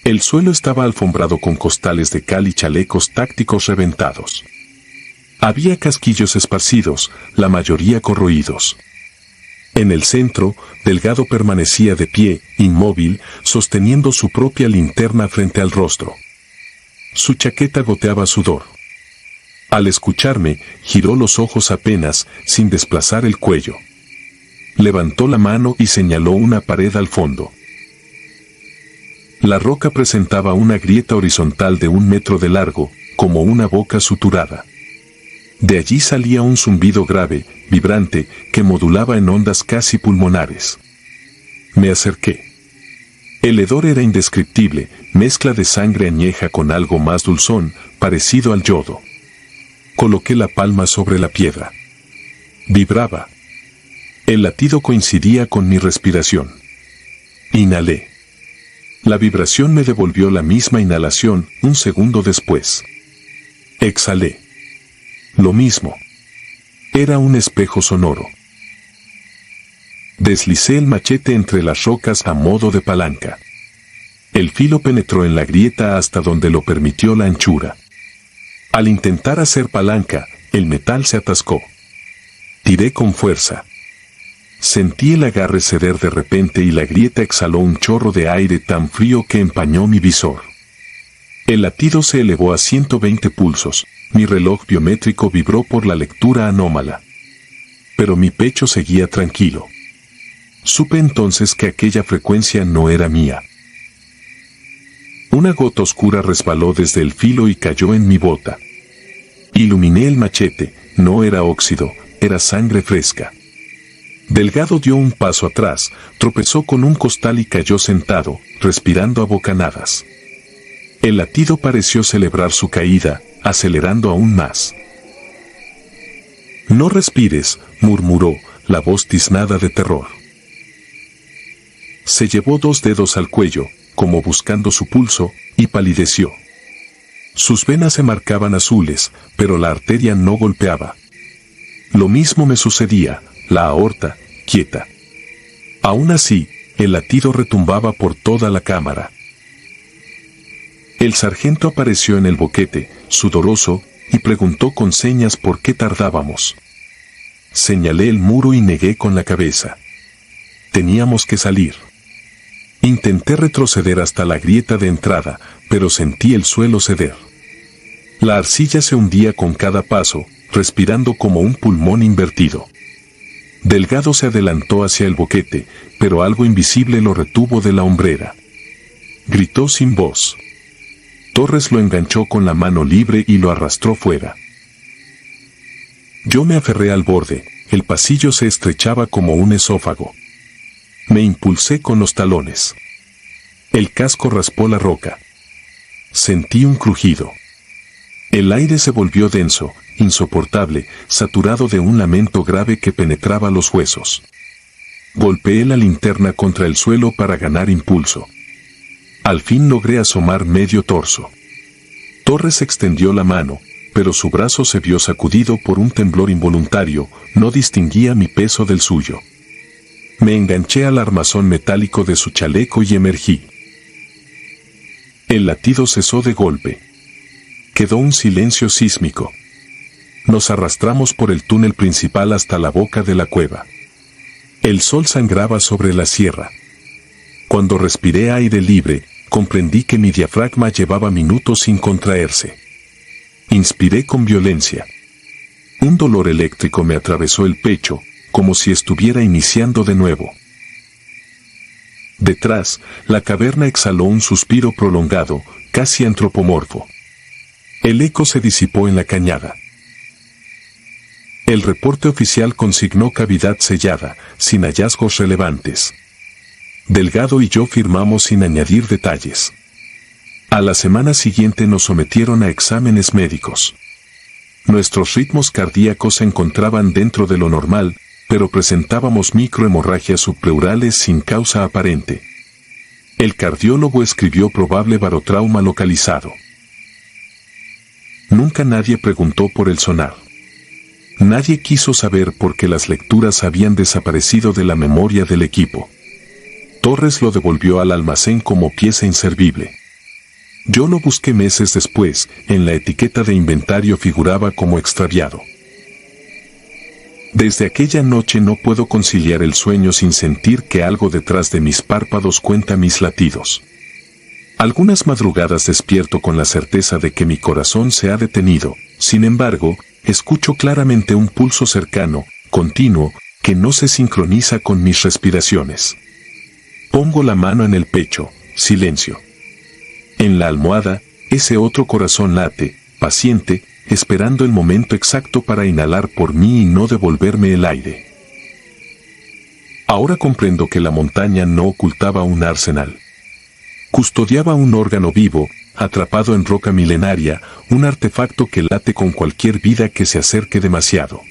El suelo estaba alfombrado con costales de cal y chalecos tácticos reventados. Había casquillos esparcidos, la mayoría corroídos. En el centro, Delgado permanecía de pie, inmóvil, sosteniendo su propia linterna frente al rostro. Su chaqueta goteaba sudor. Al escucharme, giró los ojos apenas, sin desplazar el cuello. Levantó la mano y señaló una pared al fondo. La roca presentaba una grieta horizontal de 1 metro de largo, como una boca suturada. De allí salía un zumbido grave, vibrante, que modulaba en ondas casi pulmonares. Me acerqué. El hedor era indescriptible, mezcla de sangre añeja con algo más dulzón, parecido al yodo. Coloqué la palma sobre la piedra. Vibraba. El latido coincidía con mi respiración. Inhalé. La vibración me devolvió la misma inhalación 1 segundo después. Exhalé. Lo mismo. Era un espejo sonoro. Deslicé el machete entre las rocas a modo de palanca. El filo penetró en la grieta hasta donde lo permitió la anchura. Al intentar hacer palanca, el metal se atascó. Tiré con fuerza. Sentí el agarre ceder de repente y la grieta exhaló un chorro de aire tan frío que empañó mi visor. El latido se elevó a 120 pulsos, mi reloj biométrico vibró por la lectura anómala. Pero mi pecho seguía tranquilo. Supe entonces que aquella frecuencia no era mía. Una gota oscura resbaló desde el filo y cayó en mi bota. Iluminé el machete, no era óxido, era sangre fresca. Delgado dio un paso atrás, tropezó con un costal y cayó sentado, respirando a bocanadas. El latido pareció celebrar su caída, acelerando aún más. No respires, murmuró, la voz tiznada de terror. Se llevó 2 dedos al cuello, como buscando su pulso, y palideció. Sus venas se marcaban azules, pero la arteria no golpeaba. Lo mismo me sucedía, la aorta, quieta. Aún así, el latido retumbaba por toda la cámara. El sargento apareció en el boquete, sudoroso, y preguntó con señas por qué tardábamos. Señalé el muro y negué con la cabeza. Teníamos que salir. Intenté retroceder hasta la grieta de entrada, pero sentí el suelo ceder. La arcilla se hundía con cada paso, respirando como un pulmón invertido. Delgado se adelantó hacia el boquete, pero algo invisible lo retuvo de la hombrera. Gritó sin voz. Torres lo enganchó con la mano libre y lo arrastró fuera. Yo me aferré al borde, el pasillo se estrechaba como un esófago. Me impulsé con los talones. El casco raspó la roca. Sentí un crujido. El aire se volvió denso, insoportable, saturado de un lamento grave que penetraba los huesos. Golpeé la linterna contra el suelo para ganar impulso. Al fin logré asomar medio torso. Torres extendió la mano, pero su brazo se vio sacudido por un temblor involuntario, no distinguía mi peso del suyo. Me enganché al armazón metálico de su chaleco y emergí. El latido cesó de golpe. Quedó un silencio sísmico. Nos arrastramos por el túnel principal hasta la boca de la cueva. El sol sangraba sobre la sierra. Cuando respiré aire libre, comprendí que mi diafragma llevaba minutos sin contraerse. Inspiré con violencia. Un dolor eléctrico me atravesó el pecho, como si estuviera iniciando de nuevo. Detrás, la caverna exhaló un suspiro prolongado, casi antropomorfo. El eco se disipó en la cañada. El reporte oficial consignó cavidad sellada, sin hallazgos relevantes. Delgado y yo firmamos sin añadir detalles. A la semana siguiente nos sometieron a exámenes médicos. Nuestros ritmos cardíacos se encontraban dentro de lo normal, pero presentábamos microhemorragias subpleurales sin causa aparente. El cardiólogo escribió probable barotrauma localizado. Nunca nadie preguntó por el sonar. Nadie quiso saber por qué las lecturas habían desaparecido de la memoria del equipo. Torres lo devolvió al almacén como pieza inservible. Yo lo busqué meses después, en la etiqueta de inventario figuraba como extraviado. Desde aquella noche no puedo conciliar el sueño sin sentir que algo detrás de mis párpados cuenta mis latidos. Algunas madrugadas despierto con la certeza de que mi corazón se ha detenido, sin embargo, escucho claramente un pulso cercano, continuo, que no se sincroniza con mis respiraciones. Pongo la mano en el pecho, silencio. En la almohada, ese otro corazón late, paciente, esperando el momento exacto para inhalar por mí y no devolverme el aire. Ahora comprendo que la montaña no ocultaba un arsenal. Custodiaba un órgano vivo, atrapado en roca milenaria, un artefacto que late con cualquier vida que se acerque demasiado.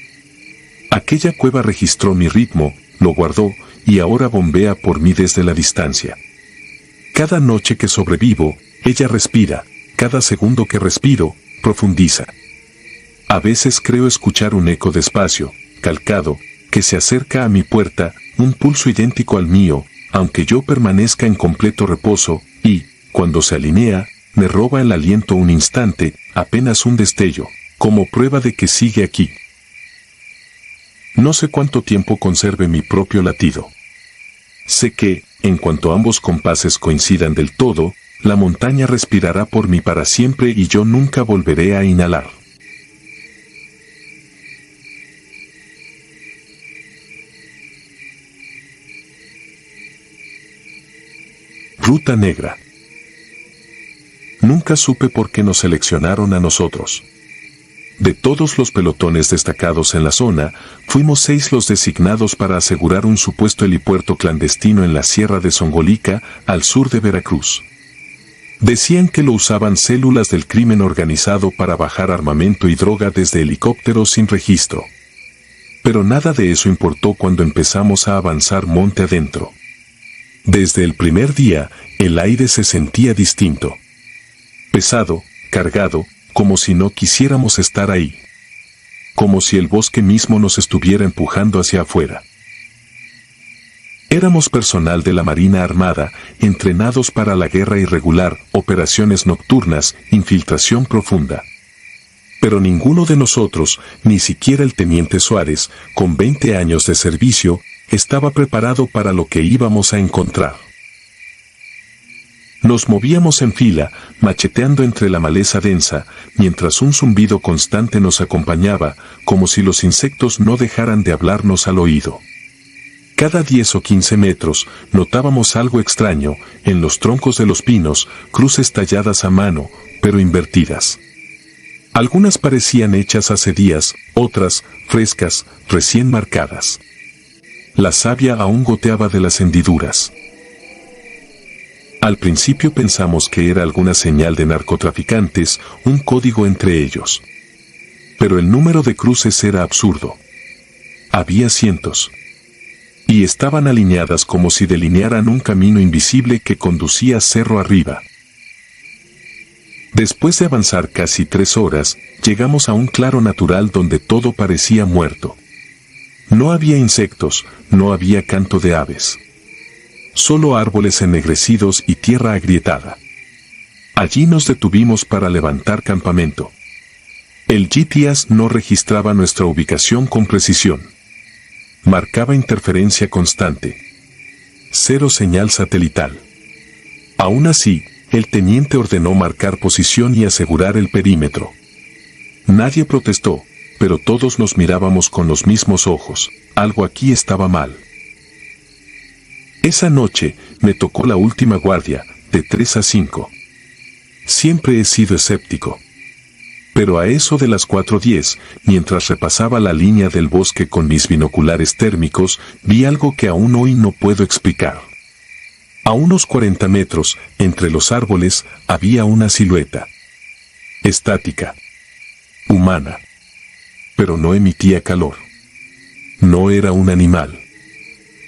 Aquella cueva registró mi ritmo, lo guardó, y ahora bombea por mí desde la distancia. Cada noche que sobrevivo, ella respira, cada segundo que respiro, profundiza. A veces creo escuchar un eco despacio, calcado, que se acerca a mi puerta, un pulso idéntico al mío, aunque yo permanezca en completo reposo, y, cuando se alinea, me roba el aliento un instante, apenas un destello, como prueba de que sigue aquí. No sé cuánto tiempo conserve mi propio latido. Sé que, en cuanto ambos compases coincidan del todo, la montaña respirará por mí para siempre y yo nunca volveré a inhalar. Ruta Negra. Nunca supe por qué nos seleccionaron a nosotros. De todos los pelotones destacados en la zona, fuimos 6 los designados para asegurar un supuesto helipuerto clandestino en la Sierra de Songolica, al sur de Veracruz. Decían que lo usaban células del crimen organizado para bajar armamento y droga desde helicópteros sin registro. Pero nada de eso importó cuando empezamos a avanzar monte adentro. Desde el primer día, el aire se sentía distinto. Pesado, cargado, como si no quisiéramos estar ahí. Como si el bosque mismo nos estuviera empujando hacia afuera. Éramos personal de la Marina Armada, entrenados para la guerra irregular, operaciones nocturnas, infiltración profunda. Pero ninguno de nosotros, ni siquiera el teniente Suárez, con 20 años de servicio, estaba preparado para lo que íbamos a encontrar. Nos movíamos en fila, macheteando entre la maleza densa, mientras un zumbido constante nos acompañaba, como si los insectos no dejaran de hablarnos al oído. Cada 10 o 15 metros, notábamos algo extraño, en los troncos de los pinos, cruces talladas a mano, pero invertidas. Algunas parecían hechas hace días, otras, frescas, recién marcadas. La savia aún goteaba de las hendiduras. Al principio pensamos que era alguna señal de narcotraficantes, un código entre ellos. Pero el número de cruces era absurdo. Había cientos. Y estaban alineadas como si delinearan un camino invisible que conducía cerro arriba. Después de avanzar casi 3 horas, llegamos a un claro natural donde todo parecía muerto. No había insectos, no había canto de aves. Solo árboles ennegrecidos y tierra agrietada. Allí nos detuvimos para levantar campamento. El GPS no registraba nuestra ubicación con precisión. Marcaba interferencia constante. 0 señal satelital. Aún así, el teniente ordenó marcar posición y asegurar el perímetro. Nadie protestó, pero todos nos mirábamos con los mismos ojos. Algo aquí estaba mal. Esa noche, me tocó la última guardia, de 3 a 5. Siempre he sido escéptico. Pero a eso de las 4:10, mientras repasaba la línea del bosque con mis binoculares térmicos, vi algo que aún hoy no puedo explicar. A unos 40 metros, entre los árboles, había una silueta. Estática. Humana. Pero no emitía calor. No era un animal.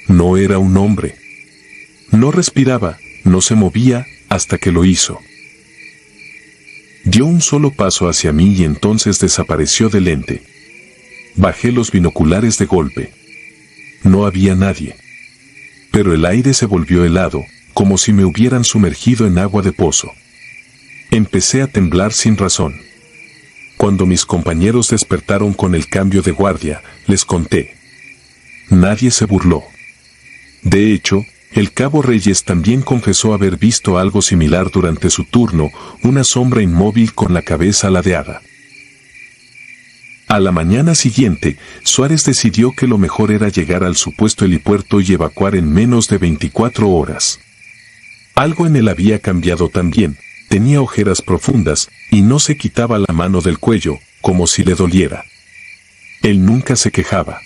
No era un hombre. No respiraba, no se movía, hasta que lo hizo. Dio un solo paso hacia mí y entonces desapareció del ente. Bajé los binoculares de golpe. No había nadie. Pero el aire se volvió helado, como si me hubieran sumergido en agua de pozo. Empecé a temblar sin razón. Cuando mis compañeros despertaron con el cambio de guardia, les conté. Nadie se burló. De hecho, el cabo Reyes también confesó haber visto algo similar durante su turno, una sombra inmóvil con la cabeza ladeada. A la mañana siguiente, Suárez decidió que lo mejor era llegar al supuesto helipuerto y evacuar en menos de 24 horas. Algo en él había cambiado también, tenía ojeras profundas, y no se quitaba la mano del cuello, como si le doliera. Él nunca se quejaba.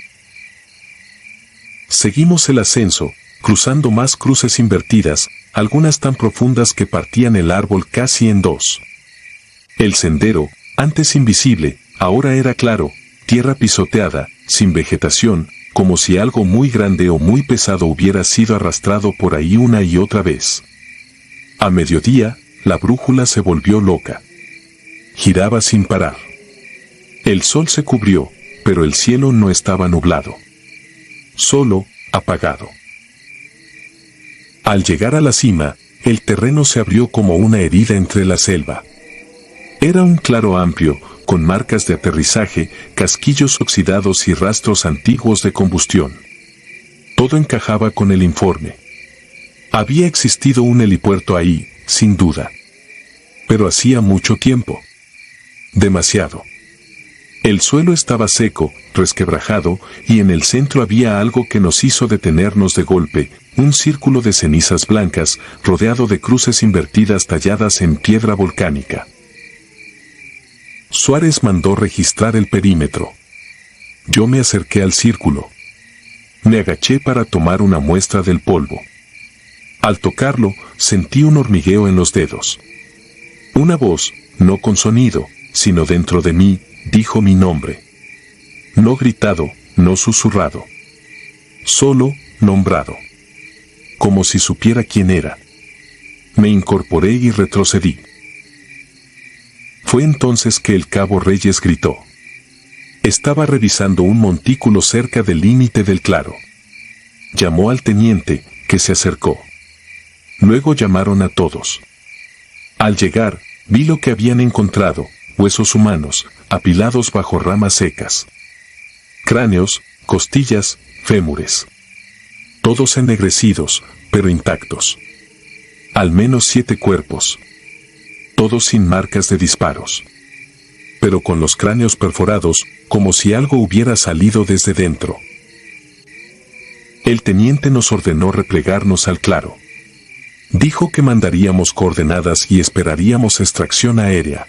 Seguimos el ascenso, cruzando más cruces invertidas, algunas tan profundas que partían el árbol casi en dos. El sendero, antes invisible, ahora era claro, tierra pisoteada, sin vegetación, como si algo muy grande o muy pesado hubiera sido arrastrado por ahí una y otra vez. A mediodía, la brújula se volvió loca. Giraba sin parar. El sol se cubrió, pero el cielo no estaba nublado. Solo, apagado. Al llegar a la cima, el terreno se abrió como una herida entre la selva. Era un claro amplio, con marcas de aterrizaje, casquillos oxidados y rastros antiguos de combustión. Todo encajaba con el informe. Había existido un helipuerto ahí, sin duda. Pero hacía mucho tiempo. Demasiado. El suelo estaba seco, resquebrajado, y en el centro había algo que nos hizo detenernos de golpe, un círculo de cenizas blancas, rodeado de cruces invertidas talladas en piedra volcánica. Suárez mandó registrar el perímetro. Yo me acerqué al círculo. Me agaché para tomar una muestra del polvo. Al tocarlo, sentí un hormigueo en los dedos. Una voz, no con sonido, sino dentro de mí, dijo mi nombre. No gritado, no susurrado. Solo, nombrado. Como si supiera quién era. Me incorporé y retrocedí. Fue entonces que el cabo Reyes gritó. Estaba revisando un montículo cerca del límite del claro. Llamó al teniente, que se acercó. Luego llamaron a todos. Al llegar, vi lo que habían encontrado, huesos humanos, apilados bajo ramas secas. Cráneos, costillas, fémures. Todos ennegrecidos, pero intactos. Al menos 7 cuerpos. Todos sin marcas de disparos. Pero con los cráneos perforados, como si algo hubiera salido desde dentro. El teniente nos ordenó replegarnos al claro. Dijo que mandaríamos coordenadas y esperaríamos extracción aérea.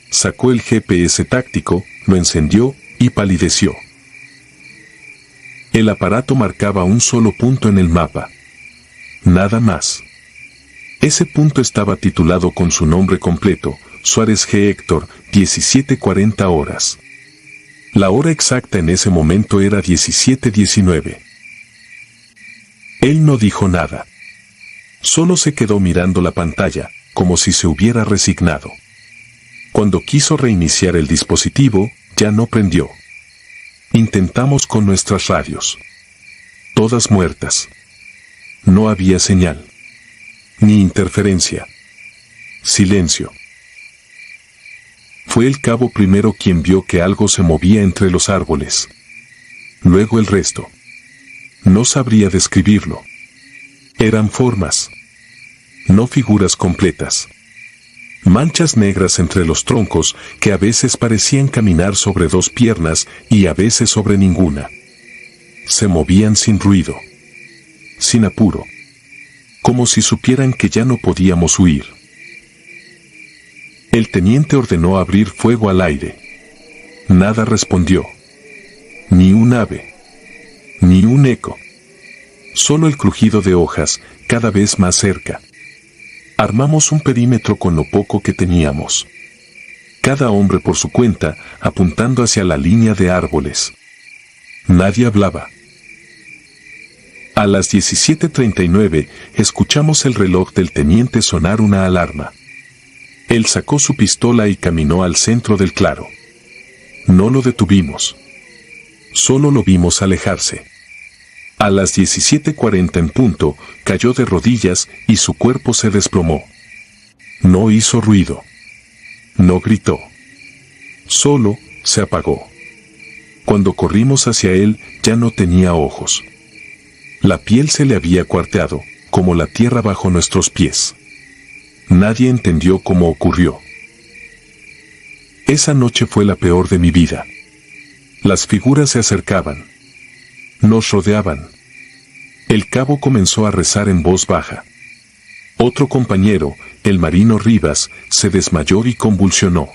Sacó el GPS táctico, lo encendió y palideció. El aparato marcaba un solo punto en el mapa. Nada más. Ese punto estaba titulado con su nombre completo, Suárez G. Héctor, 17:40 horas. La hora exacta en ese momento era 17:19. Él no dijo nada. Solo se quedó mirando la pantalla, como si se hubiera resignado. Cuando quiso reiniciar el dispositivo, ya no prendió. Intentamos con nuestras radios. Todas muertas. No había señal. Ni interferencia. Silencio. Fue el cabo primero quien vio que algo se movía entre los árboles. Luego el resto. No sabría describirlo. Eran formas. No figuras completas. Manchas negras entre los troncos que a veces parecían caminar sobre 2 piernas y a veces sobre ninguna. Se movían sin ruido. Sin apuro. Como si supieran que ya no podíamos huir. El teniente ordenó abrir fuego al aire. Nada respondió. Ni un ave. Ni un eco. Solo el crujido de hojas, cada vez más cerca. Armamos un perímetro con lo poco que teníamos. Cada hombre por su cuenta, apuntando hacia la línea de árboles. Nadie hablaba. A las 17:39, escuchamos el reloj del teniente sonar una alarma. Él sacó su pistola y caminó al centro del claro. No lo detuvimos. Solo lo vimos alejarse. A las 17:40 en punto, cayó de rodillas y su cuerpo se desplomó. No hizo ruido. No gritó. Solo se apagó. Cuando corrimos hacia él, ya no tenía ojos. La piel se le había cuarteado, como la tierra bajo nuestros pies. Nadie entendió cómo ocurrió. Esa noche fue la peor de mi vida. Las figuras se acercaban. Nos rodeaban. El cabo comenzó a rezar en voz baja. Otro compañero, el marino Rivas, se desmayó y convulsionó.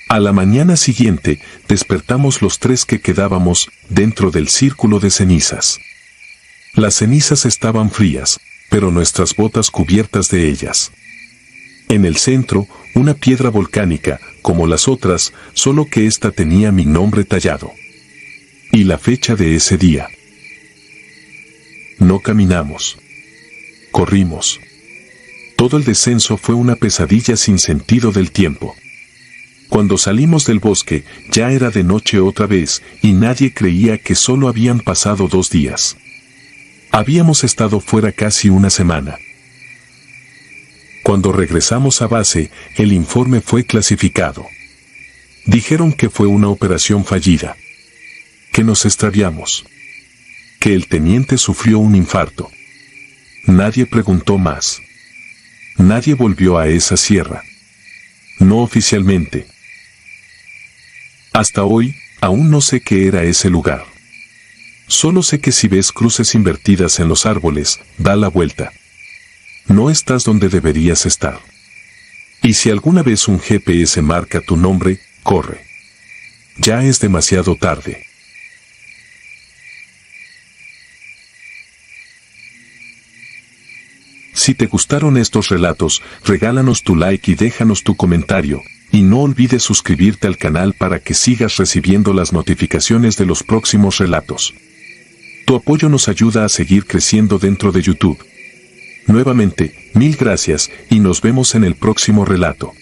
A la mañana siguiente, despertamos los tres que quedábamos dentro del círculo de cenizas. Las cenizas estaban frías, pero nuestras botas cubiertas de ellas. En el centro, una piedra volcánica, como las otras, solo que esta tenía mi nombre tallado. Y la fecha de ese día. No caminamos. Corrimos. Todo el descenso fue una pesadilla sin sentido del tiempo. Cuando salimos del bosque, ya era de noche otra vez, y nadie creía que solo habían pasado 2 días. Habíamos estado fuera casi una semana. Cuando regresamos a base, el informe fue clasificado. Dijeron que fue una operación fallida. Que nos extraviamos. Que el teniente sufrió un infarto. Nadie preguntó más. Nadie volvió a esa sierra. No oficialmente. Hasta hoy, aún no sé qué era ese lugar. Solo sé que si ves cruces invertidas en los árboles, da la vuelta. No estás donde deberías estar. Y si alguna vez un GPS marca tu nombre, corre. Ya es demasiado tarde. Si te gustaron estos relatos, regálanos tu like y déjanos tu comentario, y no olvides suscribirte al canal para que sigas recibiendo las notificaciones de los próximos relatos. Tu apoyo nos ayuda a seguir creciendo dentro de YouTube. Nuevamente, mil gracias y nos vemos en el próximo relato.